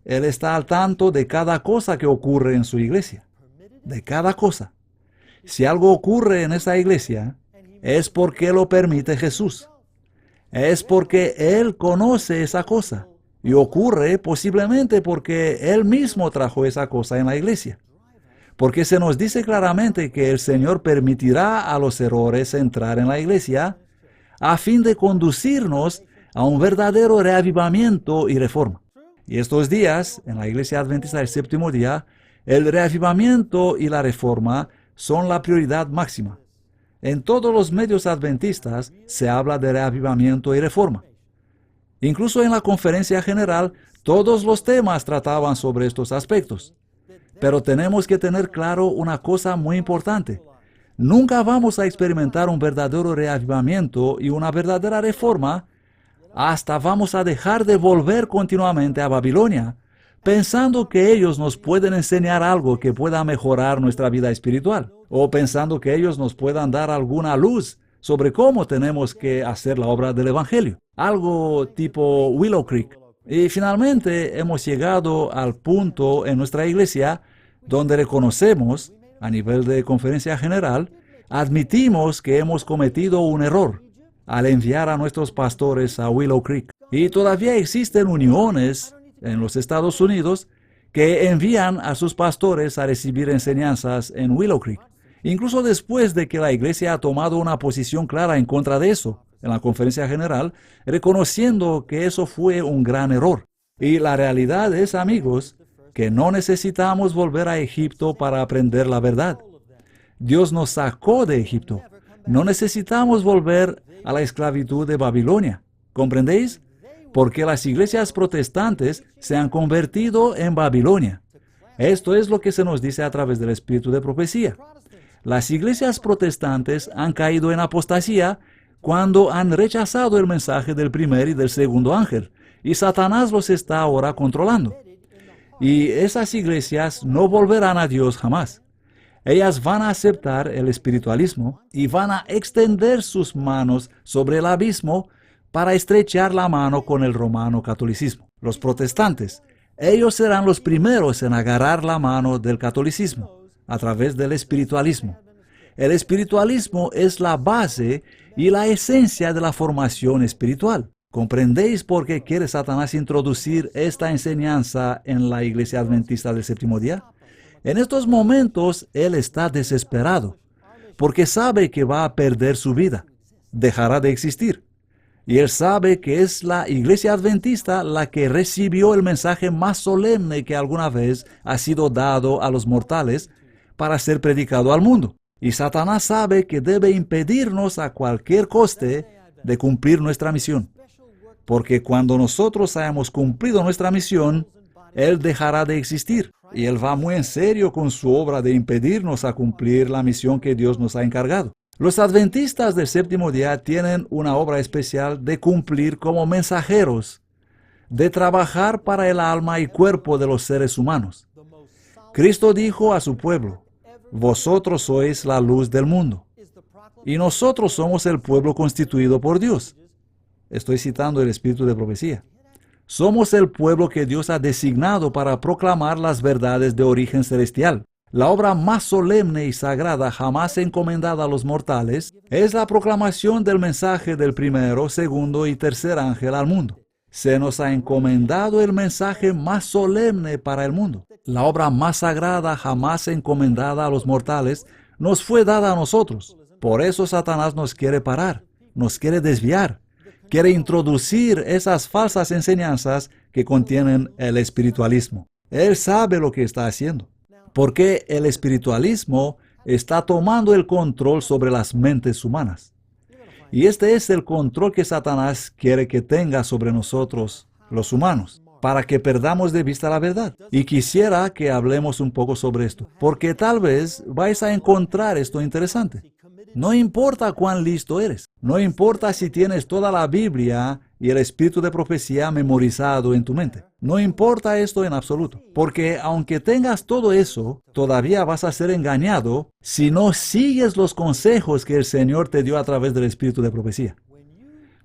Él está al tanto de cada cosa que ocurre en su iglesia. De cada cosa. Si algo ocurre en esa iglesia, es porque lo permite Jesús. Es porque Él conoce esa cosa. Y ocurre posiblemente porque Él mismo trajo esa cosa en la iglesia. Porque se nos dice claramente que el Señor permitirá a los errores entrar en la iglesia a fin de conducirnos a un verdadero reavivamiento y reforma. Y estos días, en la iglesia adventista del séptimo día, el reavivamiento y la reforma son la prioridad máxima. En todos los medios adventistas se habla de reavivamiento y reforma. Incluso en la conferencia general, todos los temas trataban sobre estos aspectos. Pero tenemos que tener claro una cosa muy importante. Nunca vamos a experimentar un verdadero reavivamiento y una verdadera reforma hasta vamos a dejar de volver continuamente a Babilonia, pensando que ellos nos pueden enseñar algo que pueda mejorar nuestra vida espiritual, o pensando que ellos nos puedan dar alguna luz sobre cómo tenemos que hacer la obra del Evangelio, algo tipo Willow Creek. Y finalmente hemos llegado al punto en nuestra iglesia donde reconocemos, a nivel de conferencia general, admitimos que hemos cometido un error al enviar a nuestros pastores a Willow Creek. Y todavía existen uniones en los Estados Unidos que envían a sus pastores a recibir enseñanzas en Willow Creek, incluso después de que la iglesia ha tomado una posición clara en contra de eso en la conferencia general, reconociendo que eso fue un gran error. Y la realidad es, amigos, que no necesitamos volver a Egipto para aprender la verdad. Dios nos sacó de Egipto. No necesitamos volver a la esclavitud de Babilonia. ¿Comprendéis? porque las iglesias protestantes se han convertido en Babilonia. Esto es lo que se nos dice a través del espíritu de profecía. Las iglesias protestantes han caído en apostasía cuando han rechazado el mensaje del primer y del segundo ángel, y Satanás los está ahora controlando. Y esas iglesias no volverán a Dios jamás. Ellas van a aceptar el espiritualismo y van a extender sus manos sobre el abismo para estrechar la mano con el romano catolicismo. Los protestantes, ellos serán los primeros en agarrar la mano del catolicismo a través del espiritualismo. El espiritualismo es la base y la esencia de la formación espiritual. ¿Comprendéis por qué quiere Satanás introducir esta enseñanza en la iglesia adventista del séptimo día? En estos momentos él está desesperado, porque sabe que va a perder su vida, dejará de existir. Y él sabe que es la iglesia adventista la que recibió el mensaje más solemne que alguna vez ha sido dado a los mortales para ser predicado al mundo. Y Satanás sabe que debe impedirnos a cualquier coste de cumplir nuestra misión. Porque cuando nosotros hayamos cumplido nuestra misión, él dejará de existir. Y él va muy en serio con su obra de impedirnos a cumplir la misión que Dios nos ha encargado. Los adventistas del séptimo día tienen una obra especial de cumplir como mensajeros, de trabajar para el alma y cuerpo de los seres humanos. Cristo dijo a su pueblo: vosotros sois la luz del mundo. Y nosotros somos el pueblo constituido por Dios. Estoy citando el espíritu de profecía. Somos el pueblo que Dios ha designado para proclamar las verdades de origen celestial. La obra más solemne y sagrada jamás encomendada a los mortales es la proclamación del mensaje del primero, segundo y tercer ángel al mundo. Se nos ha encomendado el mensaje más solemne para el mundo. La obra más sagrada jamás encomendada a los mortales nos fue dada a nosotros. Por eso Satanás nos quiere parar, nos quiere desviar. Quiere introducir esas falsas enseñanzas que contienen el espiritualismo. Él sabe lo que está haciendo, porque el espiritualismo está tomando el control sobre las mentes humanas. Y este es el control que Satanás quiere que tenga sobre nosotros, los humanos, para que perdamos de vista la verdad. Y quisiera que hablemos un poco sobre esto, porque tal vez vais a encontrar esto interesante. No importa cuán listo eres, no importa si tienes toda la Biblia y el espíritu de profecía memorizado en tu mente. No importa esto en absoluto, porque aunque tengas todo eso, todavía vas a ser engañado si no sigues los consejos que el Señor te dio a través del espíritu de profecía.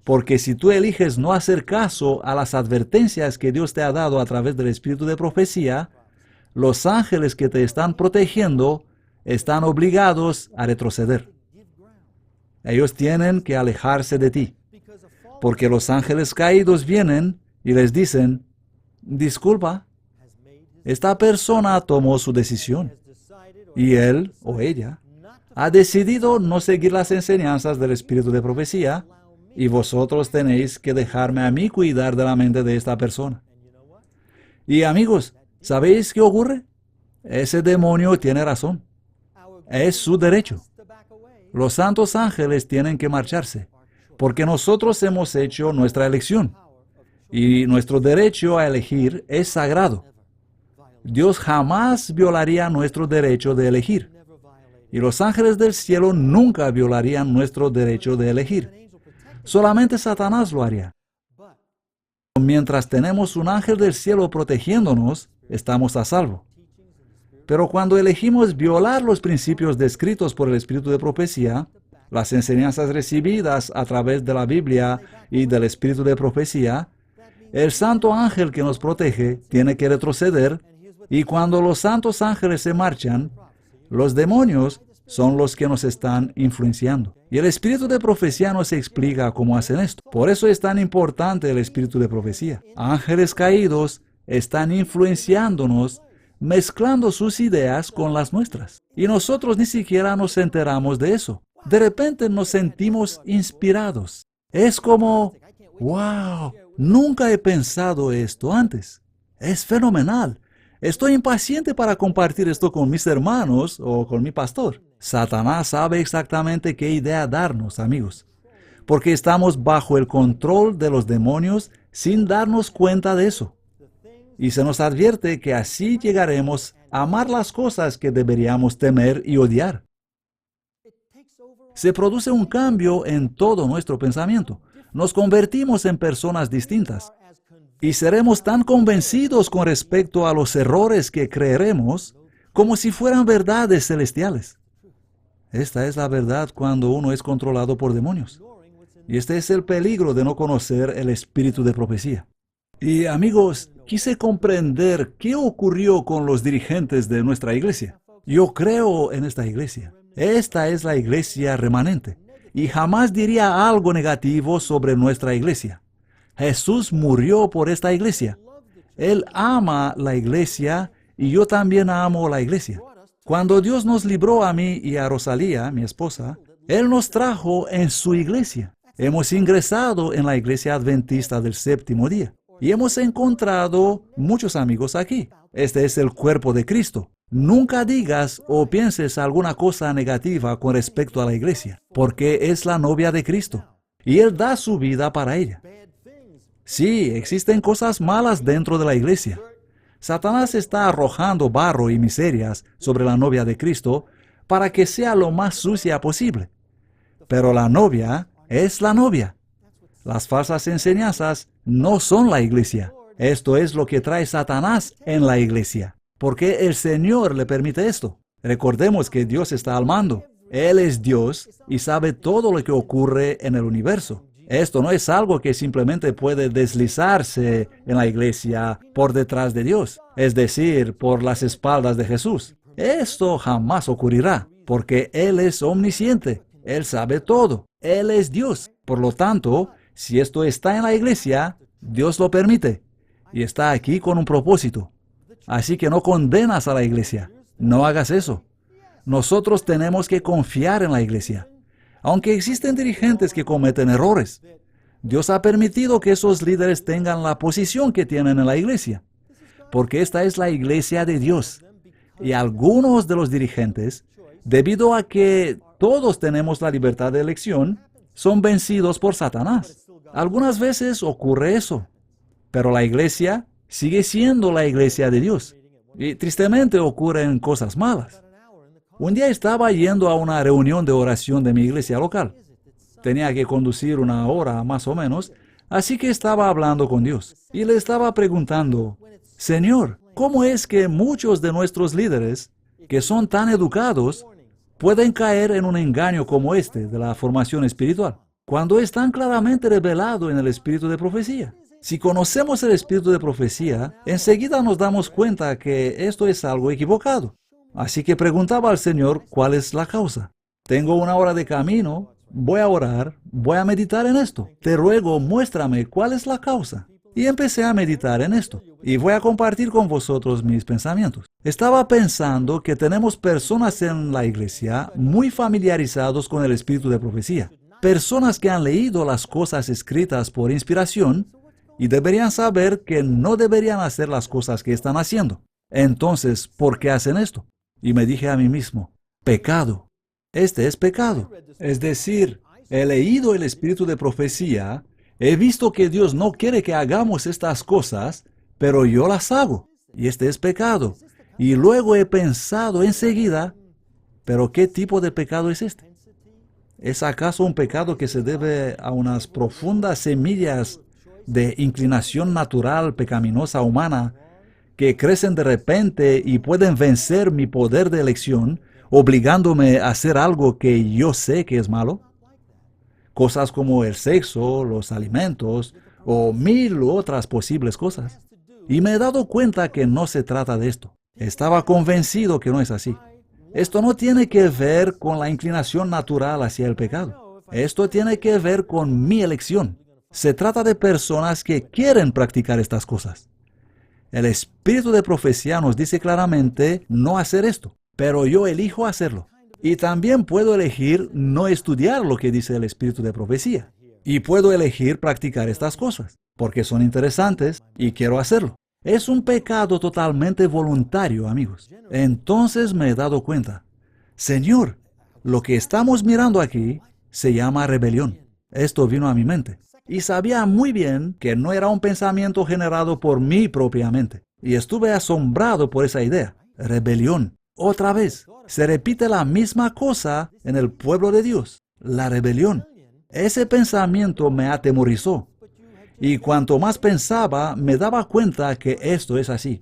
Porque si tú eliges no hacer caso a las advertencias que Dios te ha dado a través del espíritu de profecía, los ángeles que te están protegiendo están obligados a retroceder. Ellos tienen que alejarse de ti, porque los ángeles caídos vienen y les dicen: disculpa, esta persona tomó su decisión, y él o ella ha decidido no seguir las enseñanzas del espíritu de profecía, y vosotros tenéis que dejarme a mí cuidar de la mente de esta persona. Y amigos, ¿sabéis qué ocurre? Ese demonio tiene razón. Es su derecho. Los santos ángeles tienen que marcharse, porque nosotros hemos hecho nuestra elección, y nuestro derecho a elegir es sagrado. Dios jamás violaría nuestro derecho de elegir, y los ángeles del cielo nunca violarían nuestro derecho de elegir. Solamente Satanás lo haría. Mientras tenemos un ángel del cielo protegiéndonos, estamos a salvo. Pero cuando elegimos violar los principios descritos por el espíritu de profecía, las enseñanzas recibidas a través de la Biblia y del espíritu de profecía, el santo ángel que nos protege tiene que retroceder, y cuando los santos ángeles se marchan, los demonios son los que nos están influenciando. Y el espíritu de profecía nos explica cómo hacen esto. Por eso es tan importante el espíritu de profecía. Ángeles caídos están influenciándonos, mezclando sus ideas con las nuestras. Y nosotros ni siquiera nos enteramos de eso. De repente nos sentimos inspirados. Es como: ¡wow! Nunca he pensado esto antes. Es fenomenal. Estoy impaciente para compartir esto con mis hermanos o con mi pastor. Satanás sabe exactamente qué idea darnos, amigos. porque estamos bajo el control de los demonios sin darnos cuenta de eso. Y se nos advierte que así llegaremos a amar las cosas que deberíamos temer y odiar. Se produce un cambio en todo nuestro pensamiento. Nos convertimos en personas distintas. Y seremos tan convencidos con respecto a los errores que creeremos como si fueran verdades celestiales. Esta es la verdad cuando uno es controlado por demonios. Y este es el peligro de no conocer el espíritu de profecía. Y amigos, quise comprender qué ocurrió con los dirigentes de nuestra iglesia. Yo creo en esta iglesia. Esta es la iglesia remanente. Y jamás diría algo negativo sobre nuestra iglesia. Jesús murió por esta iglesia. Él ama la iglesia y yo también amo la iglesia. Cuando Dios nos libró a mí y a Rosalía, mi esposa, Él nos trajo en su iglesia. Hemos ingresado en la iglesia adventista del séptimo día y hemos encontrado muchos amigos aquí. Este es el cuerpo de Cristo. Nunca digas o pienses alguna cosa negativa con respecto a la iglesia, porque es la novia de Cristo y Él da su vida para ella. Sí, existen cosas malas dentro de la iglesia. Satanás está arrojando barro y miserias sobre la novia de Cristo para que sea lo más sucia posible. Pero la novia es la novia. Las falsas enseñanzas no son la iglesia. Esto es lo que trae Satanás en la iglesia. Porque el Señor le permite esto. Recordemos que Dios está al mando. Él es Dios y sabe todo lo que ocurre en el universo. Esto no es algo que simplemente puede deslizarse en la iglesia por detrás de Dios, es decir, por las espaldas de Jesús. Esto jamás ocurrirá, porque Él es omnisciente, Él sabe todo, Él es Dios. Por lo tanto, si esto está en la iglesia, Dios lo permite, y está aquí con un propósito. Así que no condenas a la iglesia, no hagas eso. Nosotros tenemos que confiar en la iglesia. Aunque existen dirigentes que cometen errores, Dios ha permitido que esos líderes tengan la posición que tienen en la iglesia, porque esta es la iglesia de Dios. Y algunos de los dirigentes, debido a que todos tenemos la libertad de elección, son vencidos por Satanás. Algunas veces ocurre eso, pero la iglesia sigue siendo la iglesia de Dios. Y tristemente ocurren cosas malas. Un día estaba yendo a una reunión de oración de mi iglesia local. Tenía que conducir una hora más o menos, así que estaba hablando con Dios. Y le estaba preguntando, Señor, ¿cómo es que muchos de nuestros líderes, que son tan educados, pueden caer en un engaño como este de la formación espiritual, cuando es tan claramente revelado en el espíritu de profecía? Si conocemos el espíritu de profecía, enseguida nos damos cuenta que esto es algo equivocado. Así que preguntaba al Señor cuál es la causa. Tengo una hora de camino, voy a orar, voy a meditar en esto. Te ruego, muéstrame cuál es la causa. Y empecé a meditar en esto. Y voy a compartir con vosotros mis pensamientos. Estaba pensando que tenemos personas en la iglesia muy familiarizados con el espíritu de profecía. Personas que han leído las cosas escritas por inspiración y deberían saber que no deberían hacer las cosas que están haciendo. Entonces, ¿por qué hacen esto? Y me dije a mí mismo, pecado. Este es pecado. Es decir, he leído el espíritu de profecía, he visto que Dios no quiere que hagamos estas cosas, pero yo las hago. Y este es pecado. Y luego he pensado enseguida, ¿pero qué tipo de pecado es este? ¿Es acaso un pecado que se debe a unas profundas semillas de inclinación natural pecaminosa humana que crecen de repente y pueden vencer mi poder de elección, obligándome a hacer algo que yo sé que es malo? Cosas como el sexo, los alimentos o mil otras posibles cosas. Y me he dado cuenta que no se trata de esto. Estaba convencido que no es así. Esto no tiene que ver con la inclinación natural hacia el pecado. Esto tiene que ver con mi elección. Se trata de personas que quieren practicar estas cosas. El espíritu de profecía nos dice claramente no hacer esto, pero yo elijo hacerlo. Y también puedo elegir no estudiar lo que dice el espíritu de profecía. Y puedo elegir practicar estas cosas, porque son interesantes y quiero hacerlo. Es un pecado totalmente voluntario, amigos. Entonces me he dado cuenta, Señor, lo que estamos mirando aquí se llama rebelión. Esto vino a mi mente. Y sabía muy bien que no era un pensamiento generado por mí propiamente. Y estuve asombrado por esa idea. Rebelión. Otra vez, se repite la misma cosa en el pueblo de Dios. La rebelión. Ese pensamiento me atemorizó. Y cuanto más pensaba, me daba cuenta que esto es así.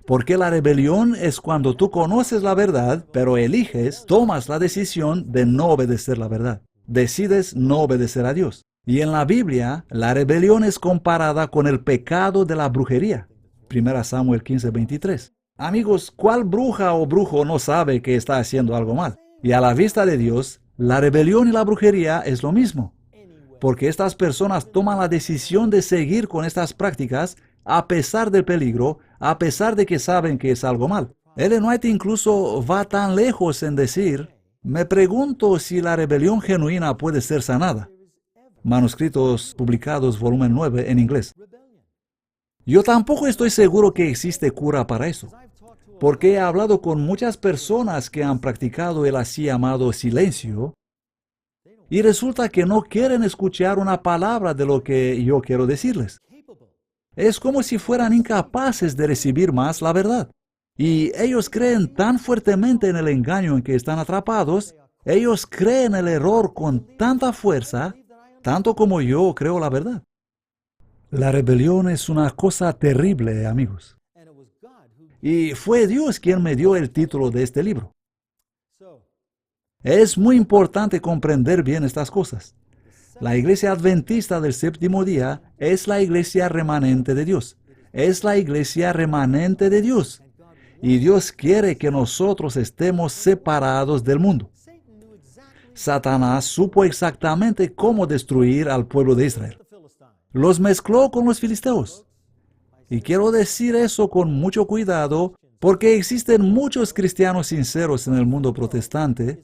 Porque la rebelión es cuando tú conoces la verdad, pero eliges, tomas la decisión de no obedecer la verdad. Decides no obedecer a Dios. Y en la Biblia, la rebelión es comparada con el pecado de la brujería. 1 Samuel 15:23. Amigos, ¿cuál bruja o brujo no sabe que está haciendo algo mal? Y a la vista de Dios, la rebelión y la brujería es lo mismo. Porque estas personas toman la decisión de seguir con estas prácticas a pesar del peligro, a pesar de que saben que es algo mal. Ellen White incluso va tan lejos en decir, me pregunto si la rebelión genuina puede ser sanada. Manuscritos publicados, volumen 9, en inglés. Yo tampoco estoy seguro que existe cura para eso, porque he hablado con muchas personas que han practicado el así llamado silencio, y resulta que no quieren escuchar una palabra de lo que yo quiero decirles. Es como si fueran incapaces de recibir más la verdad. Y ellos creen tan fuertemente en el engaño en que están atrapados, ellos creen el error con tanta fuerza, tanto como yo creo la verdad. La rebelión es una cosa terrible, amigos. Y fue Dios quien me dio el título de este libro. Es muy importante comprender bien estas cosas. La iglesia adventista del séptimo día es la iglesia remanente de Dios. Es la iglesia remanente de Dios. Y Dios quiere que nosotros estemos separados del mundo. Satanás supo exactamente cómo destruir al pueblo de Israel. Los mezcló con los filisteos. Y quiero decir eso con mucho cuidado porque existen muchos cristianos sinceros en el mundo protestante,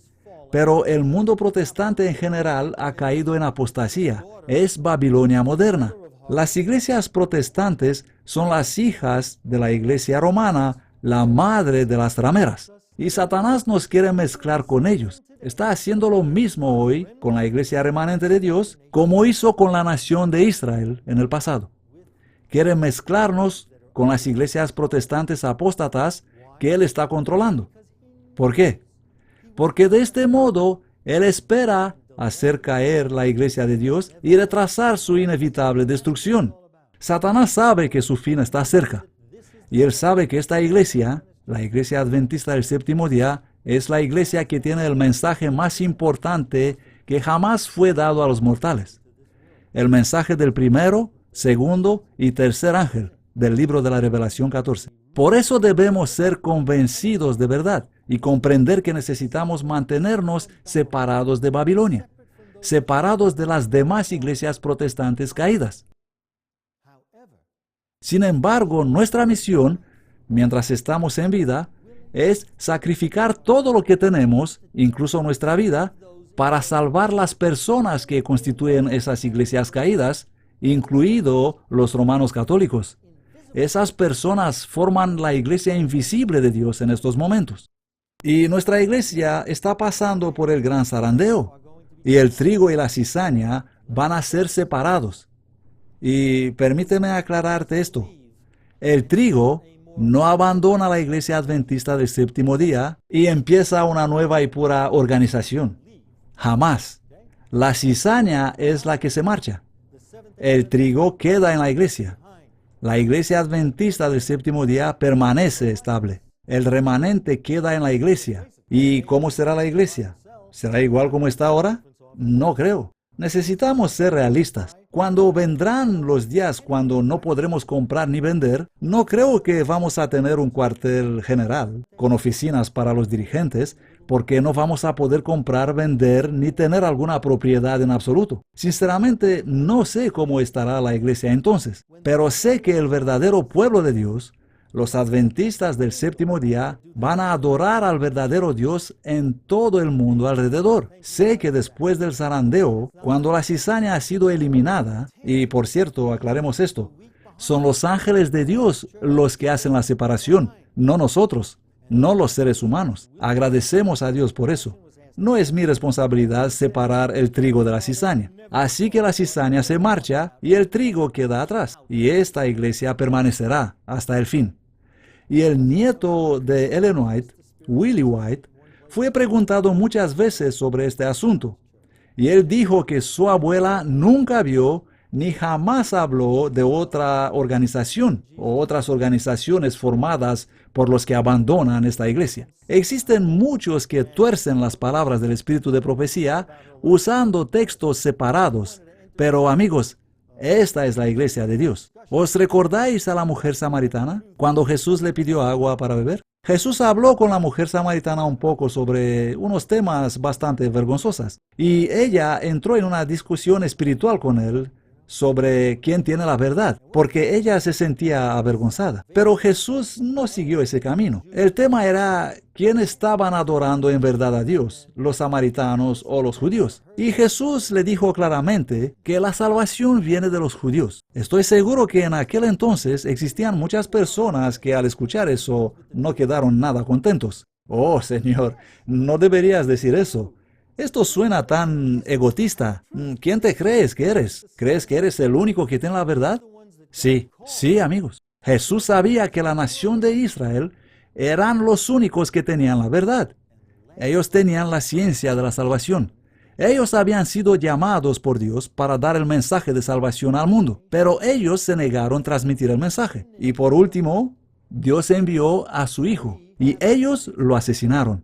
pero el mundo protestante en general ha caído en apostasía. Es Babilonia moderna. Las iglesias protestantes son las hijas de la iglesia romana, la madre de las rameras. Y Satanás nos quiere mezclar con ellos. Está haciendo lo mismo hoy con la iglesia remanente de Dios, como hizo con la nación de Israel en el pasado. Quiere mezclarnos con las iglesias protestantes apóstatas que él está controlando. ¿Por qué? Porque de este modo él espera hacer caer la iglesia de Dios y retrasar su inevitable destrucción. Satanás sabe que su fin está cerca. Y él sabe que esta iglesia, la iglesia adventista del séptimo día, es la iglesia que tiene el mensaje más importante que jamás fue dado a los mortales. El mensaje del primero, segundo y tercer ángel del libro de la Revelación 14. Por eso debemos ser convencidos de verdad y comprender que necesitamos mantenernos separados de Babilonia, separados de las demás iglesias protestantes caídas. Sin embargo, nuestra misión, mientras estamos en vida, es sacrificar todo lo que tenemos, incluso nuestra vida, para salvar las personas que constituyen esas iglesias caídas, incluido los romanos católicos. Esas personas forman la iglesia invisible de Dios en estos momentos. Y nuestra iglesia está pasando por el gran zarandeo, y el trigo y la cizaña van a ser separados. Y permíteme aclararte esto. El trigo no abandona la iglesia adventista del séptimo día y empieza una nueva y pura organización. Jamás. La cizaña es la que se marcha. El trigo queda en la iglesia. La iglesia adventista del séptimo día permanece estable. El remanente queda en la iglesia. ¿Y cómo será la iglesia? ¿Será igual como está ahora? No creo. Necesitamos ser realistas. Cuando vendrán los días cuando no podremos comprar ni vender, no creo que vamos a tener un cuartel general con oficinas para los dirigentes, porque no vamos a poder comprar, vender ni tener alguna propiedad en absoluto. Sinceramente, no sé cómo estará la iglesia entonces, pero sé que el verdadero pueblo de Dios, los adventistas del séptimo día, van a adorar al verdadero Dios en todo el mundo alrededor. Sé que después del zarandeo, cuando la cizaña ha sido eliminada, y por cierto, aclaremos esto, son los ángeles de Dios los que hacen la separación, no nosotros, no los seres humanos. Agradecemos a Dios por eso. no es mi responsabilidad separar el trigo de la cizaña. Así que la cizaña se marcha y el trigo queda atrás, y esta iglesia permanecerá hasta el fin. Y el nieto de Ellen White, Willie White, fue preguntado muchas veces sobre este asunto, y él dijo que su abuela nunca vio ni jamás habló de otra organización o otras organizaciones formadas por los que abandonan esta iglesia. Existen muchos que tuercen las palabras del espíritu de profecía usando textos separados, pero amigos, esta es la iglesia de Dios. ¿Os recordáis a la mujer samaritana cuando Jesús le pidió agua para beber? Jesús habló con la mujer samaritana un poco sobre unos temas bastante vergonzosos, y ella entró en una discusión espiritual con él sobre quién tiene la verdad, porque ella se sentía avergonzada. Pero Jesús no siguió ese camino. El tema era quién estaban adorando en verdad a Dios, los samaritanos o los judíos. Y Jesús le dijo claramente que la salvación viene de los judíos. Estoy seguro que en aquel entonces existían muchas personas que al escuchar eso no quedaron nada contentos. Oh, Señor, no deberías decir eso. Esto suena tan egotista. ¿Quién te crees que eres? ¿Crees que eres el único que tiene la verdad? Sí, amigos. Jesús sabía que la nación de Israel eran los únicos que tenían la verdad. Ellos tenían la ciencia de la salvación. Ellos habían sido llamados por Dios para dar el mensaje de salvación al mundo, pero ellos se negaron a transmitir el mensaje. Y por último, Dios envió a su Hijo, y ellos lo asesinaron.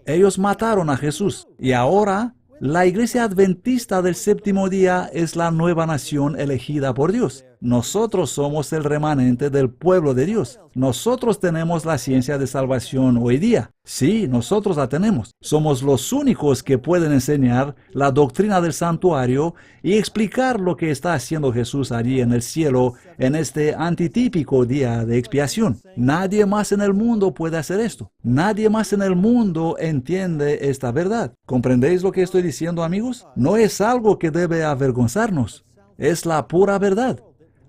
Ellos mataron a Jesús, y ahora la iglesia adventista del séptimo día es la nueva nación elegida por Dios. Nosotros somos el remanente del pueblo de Dios. Nosotros tenemos la ciencia de salvación hoy día. Sí, nosotros la tenemos. Somos los únicos que pueden enseñar la doctrina del santuario y explicar lo que está haciendo Jesús allí en el cielo en este antitípico día de expiación. Nadie más en el mundo puede hacer esto. Nadie más en el mundo entiende esta verdad. ¿Comprendéis lo que estoy diciendo, amigos? No es algo que debe avergonzarnos. Es la pura verdad.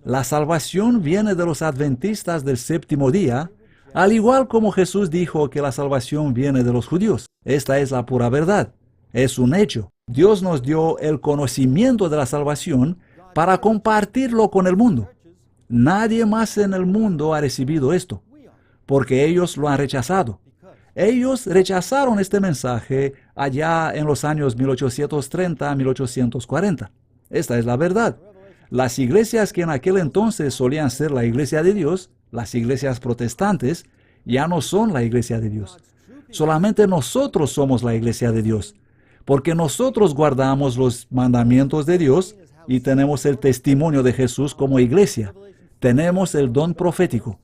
La salvación viene de los adventistas del séptimo día, al igual como Jesús dijo que la salvación viene de los judíos. Esta es la pura verdad. Es un hecho. Dios nos dio el conocimiento de la salvación para compartirlo con el mundo. Nadie más en el mundo ha recibido esto, porque ellos lo han rechazado. Ellos rechazaron este mensaje allá en los años 1830-1840. Esta es la verdad. Las iglesias que en aquel entonces solían ser la iglesia de Dios, las iglesias protestantes, ya no son la iglesia de Dios. Solamente nosotros somos la iglesia de Dios, porque nosotros guardamos los mandamientos de Dios y tenemos el testimonio de Jesús como iglesia. Tenemos el don profético.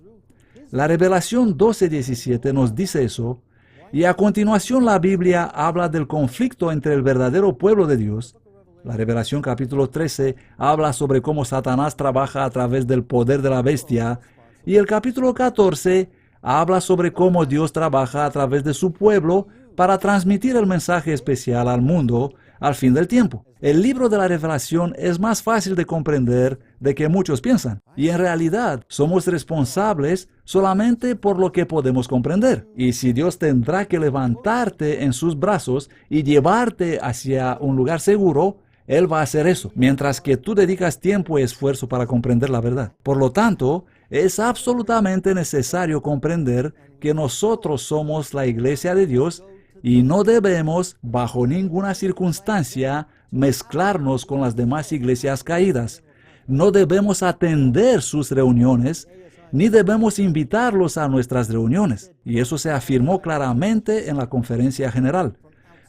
La Revelación 12:17 nos dice eso, y a continuación la Biblia habla del conflicto entre el verdadero pueblo de Dios. La Revelación capítulo 13 habla sobre cómo Satanás trabaja a través del poder de la bestia, y el capítulo 14 habla sobre cómo Dios trabaja a través de su pueblo para transmitir el mensaje especial al mundo al fin del tiempo. El libro de la Revelación es más fácil de comprender de que muchos piensan, y en realidad somos responsables solamente por lo que podemos comprender. Y si Dios tendrá que levantarte en sus brazos y llevarte hacia un lugar seguro, Él va a hacer eso, mientras que tú dedicas tiempo y esfuerzo para comprender la verdad. Por lo tanto, es absolutamente necesario comprender que nosotros somos la iglesia de Dios y no debemos, bajo ninguna circunstancia, mezclarnos con las demás iglesias caídas. No debemos atender sus reuniones, ni debemos invitarlos a nuestras reuniones. Y eso se afirmó claramente en la conferencia general.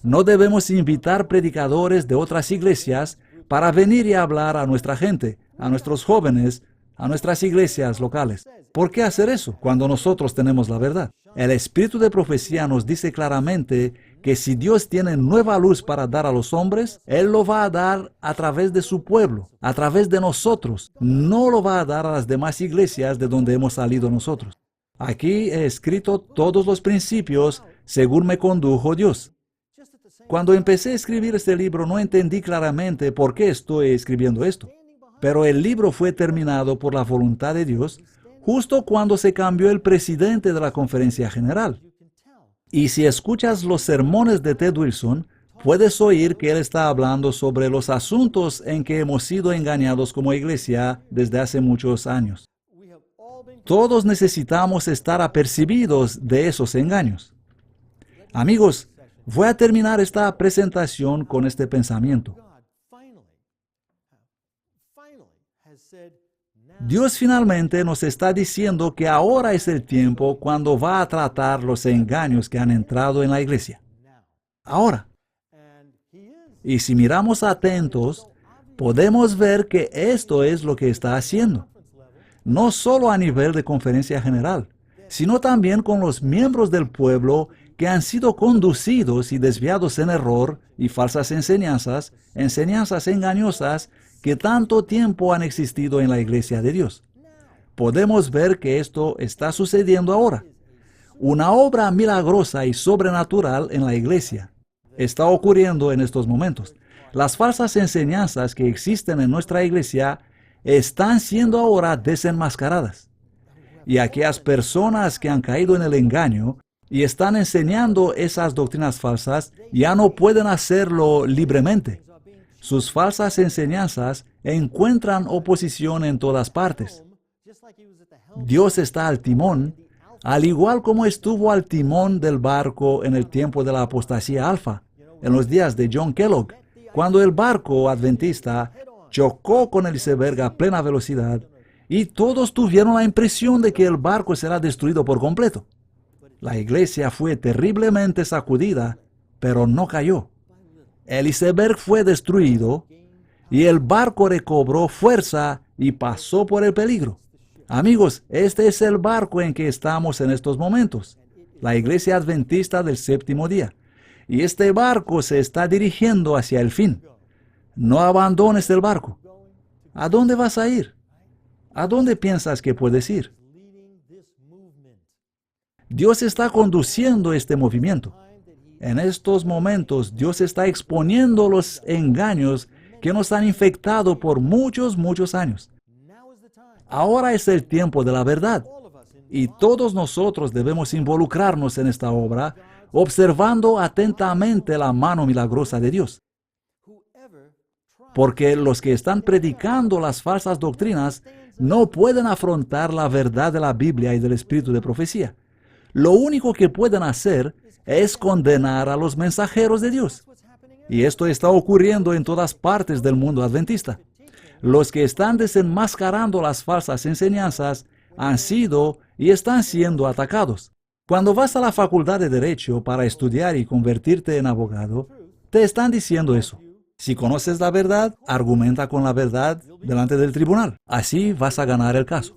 No debemos invitar predicadores de otras iglesias para venir y hablar a nuestra gente, a nuestros jóvenes, a nuestras iglesias locales. ¿Por qué hacer eso cuando nosotros tenemos la verdad? El espíritu de profecía nos dice claramente que si Dios tiene nueva luz para dar a los hombres, Él lo va a dar a través de su pueblo, a través de nosotros. No lo va a dar a las demás iglesias de donde hemos salido nosotros. Aquí he escrito todos los principios según me condujo Dios. Cuando empecé a escribir este libro no entendí claramente por qué estoy escribiendo esto, pero el libro fue terminado por la voluntad de Dios justo cuando se cambió el presidente de la conferencia general. Y si escuchas los sermones de Ted Wilson, puedes oír que él está hablando sobre los asuntos en que hemos sido engañados como iglesia desde hace muchos años. Todos necesitamos estar apercibidos de esos engaños. Amigos, voy a terminar esta presentación con este pensamiento. Dios finalmente nos está diciendo que ahora es el tiempo cuando va a tratar los engaños que han entrado en la iglesia. Ahora. Y si miramos atentos, podemos ver que esto es lo que está haciendo. No solo a nivel de conferencia general, sino también con los miembros del pueblo que han sido conducidos y desviados en error y falsas enseñanzas engañosas que tanto tiempo han existido en la iglesia de Dios. Podemos ver que esto está sucediendo ahora. Una obra milagrosa y sobrenatural en la iglesia está ocurriendo en estos momentos. Las falsas enseñanzas que existen en nuestra iglesia están siendo ahora desenmascaradas. Y aquellas personas que han caído en el engaño y están enseñando esas doctrinas falsas ya no pueden hacerlo libremente. Sus falsas enseñanzas encuentran oposición en todas partes. Dios está al timón, al igual como estuvo al timón del barco en el tiempo de la apostasía alfa, en los días de John Kellogg, cuando el barco adventista chocó con el iceberg a plena velocidad y todos tuvieron la impresión de que el barco será destruido por completo. La iglesia fue terriblemente sacudida, pero no cayó. El iceberg fue destruido y el barco recobró fuerza y pasó por el peligro. Amigos, este es el barco en que estamos en estos momentos, la iglesia adventista del séptimo día. Y este barco se está dirigiendo hacia el fin. No abandones el barco. ¿A dónde vas a ir? ¿A dónde piensas que puedes ir? Dios está conduciendo este movimiento. En estos momentos, Dios está exponiendo los engaños que nos han infectado por muchos años. Ahora es el tiempo de la verdad, y todos nosotros debemos involucrarnos en esta obra, observando atentamente la mano milagrosa de Dios. Porque los que están predicando las falsas doctrinas no pueden afrontar la verdad de la Biblia y del espíritu de profecía. Lo único que pueden hacer es condenar a los mensajeros de Dios. Y esto está ocurriendo en todas partes del mundo adventista. Los que están desenmascarando las falsas enseñanzas han sido y están siendo atacados. Cuando vas a la facultad de Derecho para estudiar y convertirte en abogado, te están diciendo eso. Si conoces la verdad, argumenta con la verdad delante del tribunal. Así vas a ganar el caso.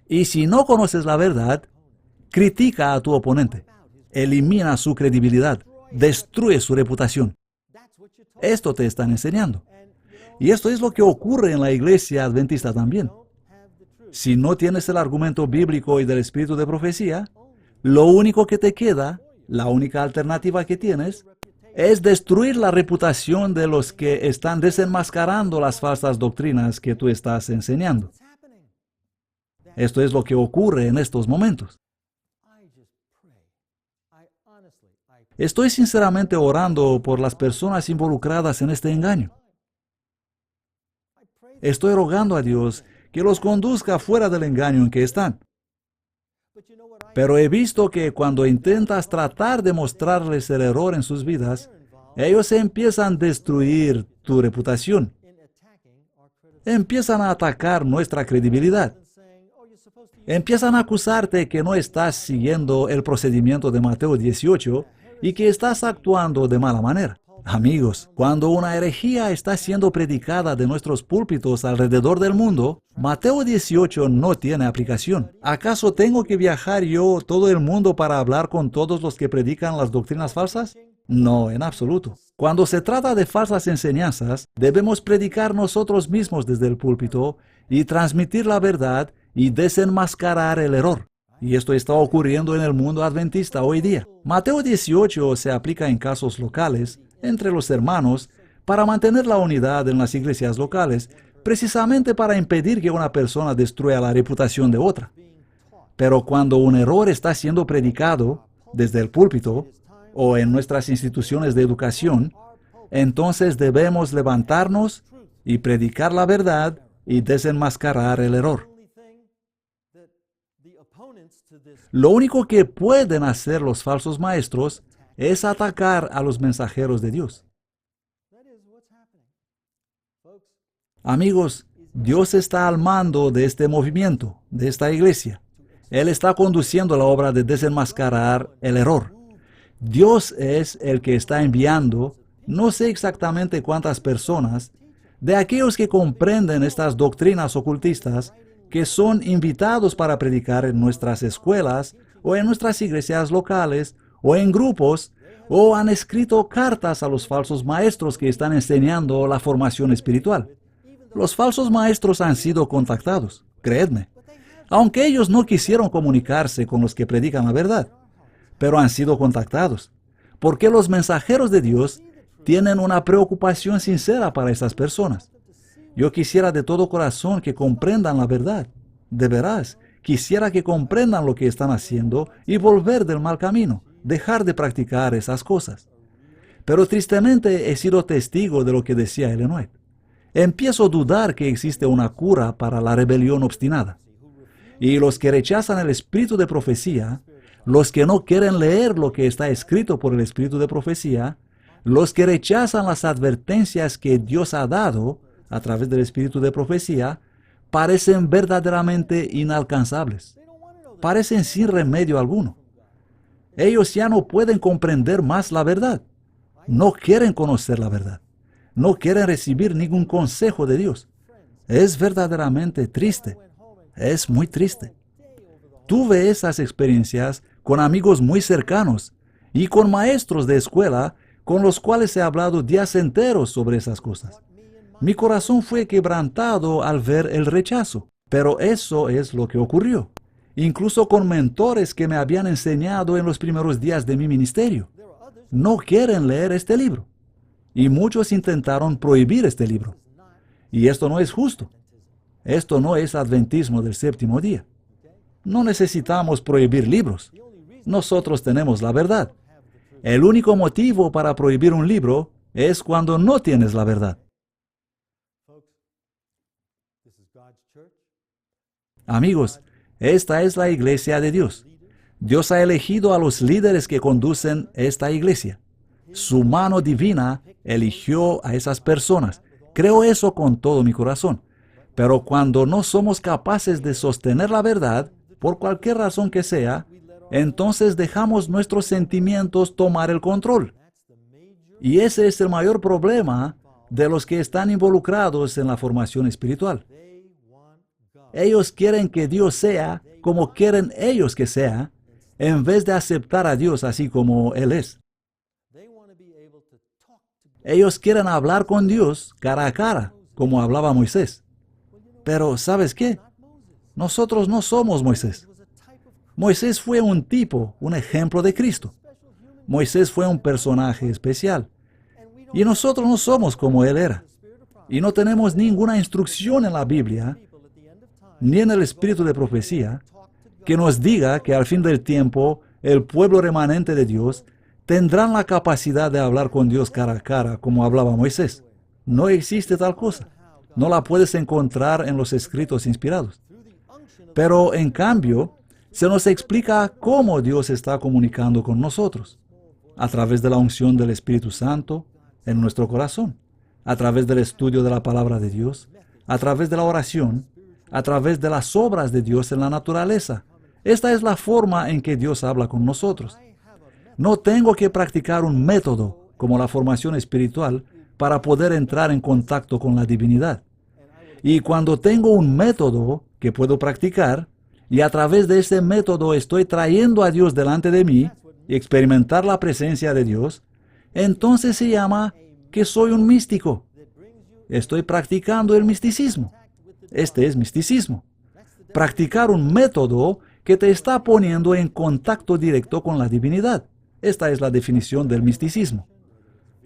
Y si no conoces la verdad, critica a tu oponente. Elimina su credibilidad. Destruye su reputación. Esto te están enseñando. Y esto es lo que ocurre en la iglesia adventista también. Si no tienes el argumento bíblico y del espíritu de profecía, lo único que te queda, la única alternativa que tienes, es destruir la reputación de los que están desenmascarando las falsas doctrinas que tú estás enseñando. Esto es lo que ocurre en estos momentos. Estoy sinceramente orando por las personas involucradas en este engaño. Estoy rogando a Dios que los conduzca fuera del engaño en que están. Pero he visto que cuando intentas tratar de mostrarles el error en sus vidas, ellos empiezan a destruir tu reputación. Empiezan a atacar nuestra credibilidad. Empiezan a acusarte que no estás siguiendo el procedimiento de Mateo 18 y que estás actuando de mala manera. Amigos, cuando una herejía está siendo predicada de nuestros púlpitos alrededor del mundo, Mateo 18 no tiene aplicación. ¿Acaso tengo que viajar yo todo el mundo para hablar con todos los que predican las doctrinas falsas? No, en absoluto. Cuando se trata de falsas enseñanzas, debemos predicar nosotros mismos desde el púlpito y transmitir la verdad y desenmascarar el error. Y esto está ocurriendo en el mundo adventista hoy día. Mateo 18 se aplica en casos locales, entre los hermanos, para mantener la unidad en las iglesias locales, precisamente para impedir que una persona destruya la reputación de otra. Pero cuando un error está siendo predicado, desde el púlpito o en nuestras instituciones de educación, entonces debemos levantarnos y predicar la verdad y desenmascarar el error. Lo único que pueden hacer los falsos maestros es atacar a los mensajeros de Dios. Amigos, Dios está al mando de este movimiento, de esta iglesia. Él está conduciendo la obra de desenmascarar el error. Dios es el que está enviando, no sé exactamente cuántas personas, de aquellos que comprenden estas doctrinas ocultistas, que son invitados para predicar en nuestras escuelas o en nuestras iglesias locales o en grupos, o han escrito cartas a los falsos maestros que están enseñando la formación espiritual. Los falsos maestros han sido contactados, creedme, aunque ellos no quisieron comunicarse con los que predican la verdad, pero han sido contactados, porque los mensajeros de Dios tienen una preocupación sincera para estas personas. Yo quisiera de todo corazón que comprendan la verdad. De veras, quisiera que comprendan lo que están haciendo y volver del mal camino, dejar de practicar esas cosas. Pero tristemente he sido testigo de lo que decía Ellen White. Empiezo a dudar que existe una cura para la rebelión obstinada. Y los que rechazan el espíritu de profecía, los que no quieren leer lo que está escrito por el espíritu de profecía, los que rechazan las advertencias que Dios ha dado a través del espíritu de profecía, parecen verdaderamente inalcanzables. Parecen sin remedio alguno. Ellos ya no pueden comprender más la verdad. No quieren conocer la verdad. No quieren recibir ningún consejo de Dios. Es verdaderamente triste. Es muy triste. Tuve esas experiencias con amigos muy cercanos y con maestros de escuela con los cuales he hablado días enteros sobre esas cosas. Mi corazón fue quebrantado al ver el rechazo, pero eso es lo que ocurrió. Incluso con mentores que me habían enseñado en los primeros días de mi ministerio. No quieren leer este libro. Y muchos intentaron prohibir este libro. Y esto no es justo. Esto no es adventismo del séptimo día. No necesitamos prohibir libros. Nosotros tenemos la verdad. El único motivo para prohibir un libro es cuando no tienes la verdad. Amigos, esta es la iglesia de Dios. Dios ha elegido a los líderes que conducen esta iglesia. Su mano divina eligió a esas personas. Creo eso con todo mi corazón. Pero cuando no somos capaces de sostener la verdad, por cualquier razón que sea, entonces dejamos nuestros sentimientos tomar el control. Y ese es el mayor problema de los que están involucrados en la formación espiritual. Ellos quieren que Dios sea como quieren ellos que sea, en vez de aceptar a Dios así como Él es. Ellos quieren hablar con Dios cara a cara, como hablaba Moisés. Pero, ¿sabes qué? Nosotros no somos Moisés. Moisés fue un tipo, un ejemplo de Cristo. Moisés fue un personaje especial. Y nosotros no somos como él era. Y no tenemos ninguna instrucción en la Biblia, ni en el espíritu de profecía, que nos diga que al fin del tiempo el pueblo remanente de Dios tendrán la capacidad de hablar con Dios cara a cara, como hablaba Moisés. No existe tal cosa. No la puedes encontrar en los escritos inspirados. Pero, en cambio, se nos explica cómo Dios está comunicando con nosotros, a través de la unción del Espíritu Santo en nuestro corazón, a través del estudio de la palabra de Dios, a través de la oración, a través de las obras de Dios en la naturaleza. Esta es la forma en que Dios habla con nosotros. No tengo que practicar un método como la formación espiritual para poder entrar en contacto con la divinidad. Y cuando tengo un método que puedo practicar, y a través de ese método estoy trayendo a Dios delante de mí y experimentar la presencia de Dios, entonces se llama que soy un místico. Estoy practicando el misticismo. Este es misticismo. Practicar un método que te está poniendo en contacto directo con la divinidad. Esta es la definición del misticismo.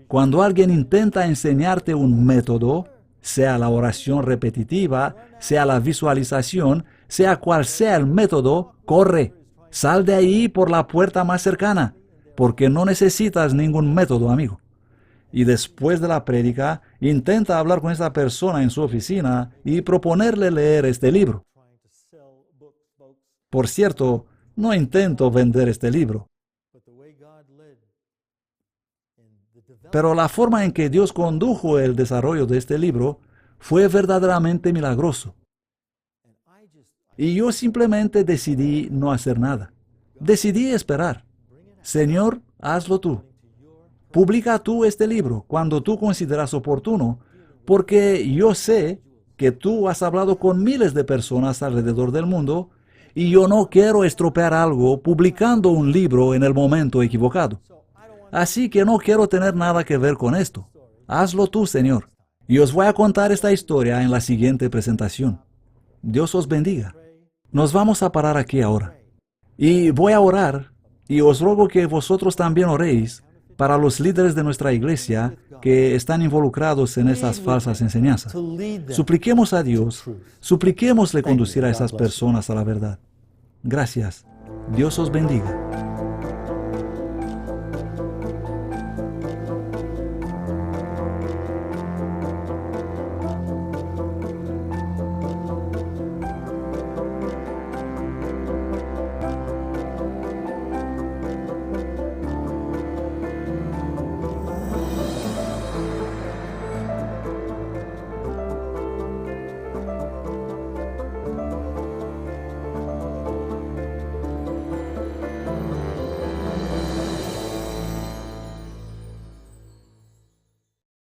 Cuando alguien intenta enseñarte un método, sea la oración repetitiva, sea la visualización, sea cual sea el método, corre. Sal de ahí por la puerta más cercana, porque no necesitas ningún método, amigo. Y después de la prédica, intenta hablar con esa persona en su oficina y proponerle leer este libro. Por cierto, no intento vender este libro, pero la forma en que Dios condujo el desarrollo de este libro fue verdaderamente milagroso. Y yo simplemente decidí no hacer nada. Decidí esperar. Señor, hazlo tú. Publica tú este libro cuando tú consideras oportuno, porque yo sé que tú has hablado con miles de personas alrededor del mundo y yo no quiero estropear algo publicando un libro en el momento equivocado. Así que no quiero tener nada que ver con esto. Hazlo tú, Señor. Y os voy a contar esta historia en la siguiente presentación. Dios os bendiga. Nos vamos a parar aquí ahora. Y voy a orar, y os ruego que vosotros también oréis para los líderes de nuestra iglesia que están involucrados en estas falsas enseñanzas. Supliquemos a Dios, supliquémosle conducir a esas personas a la verdad. Gracias. Dios os bendiga.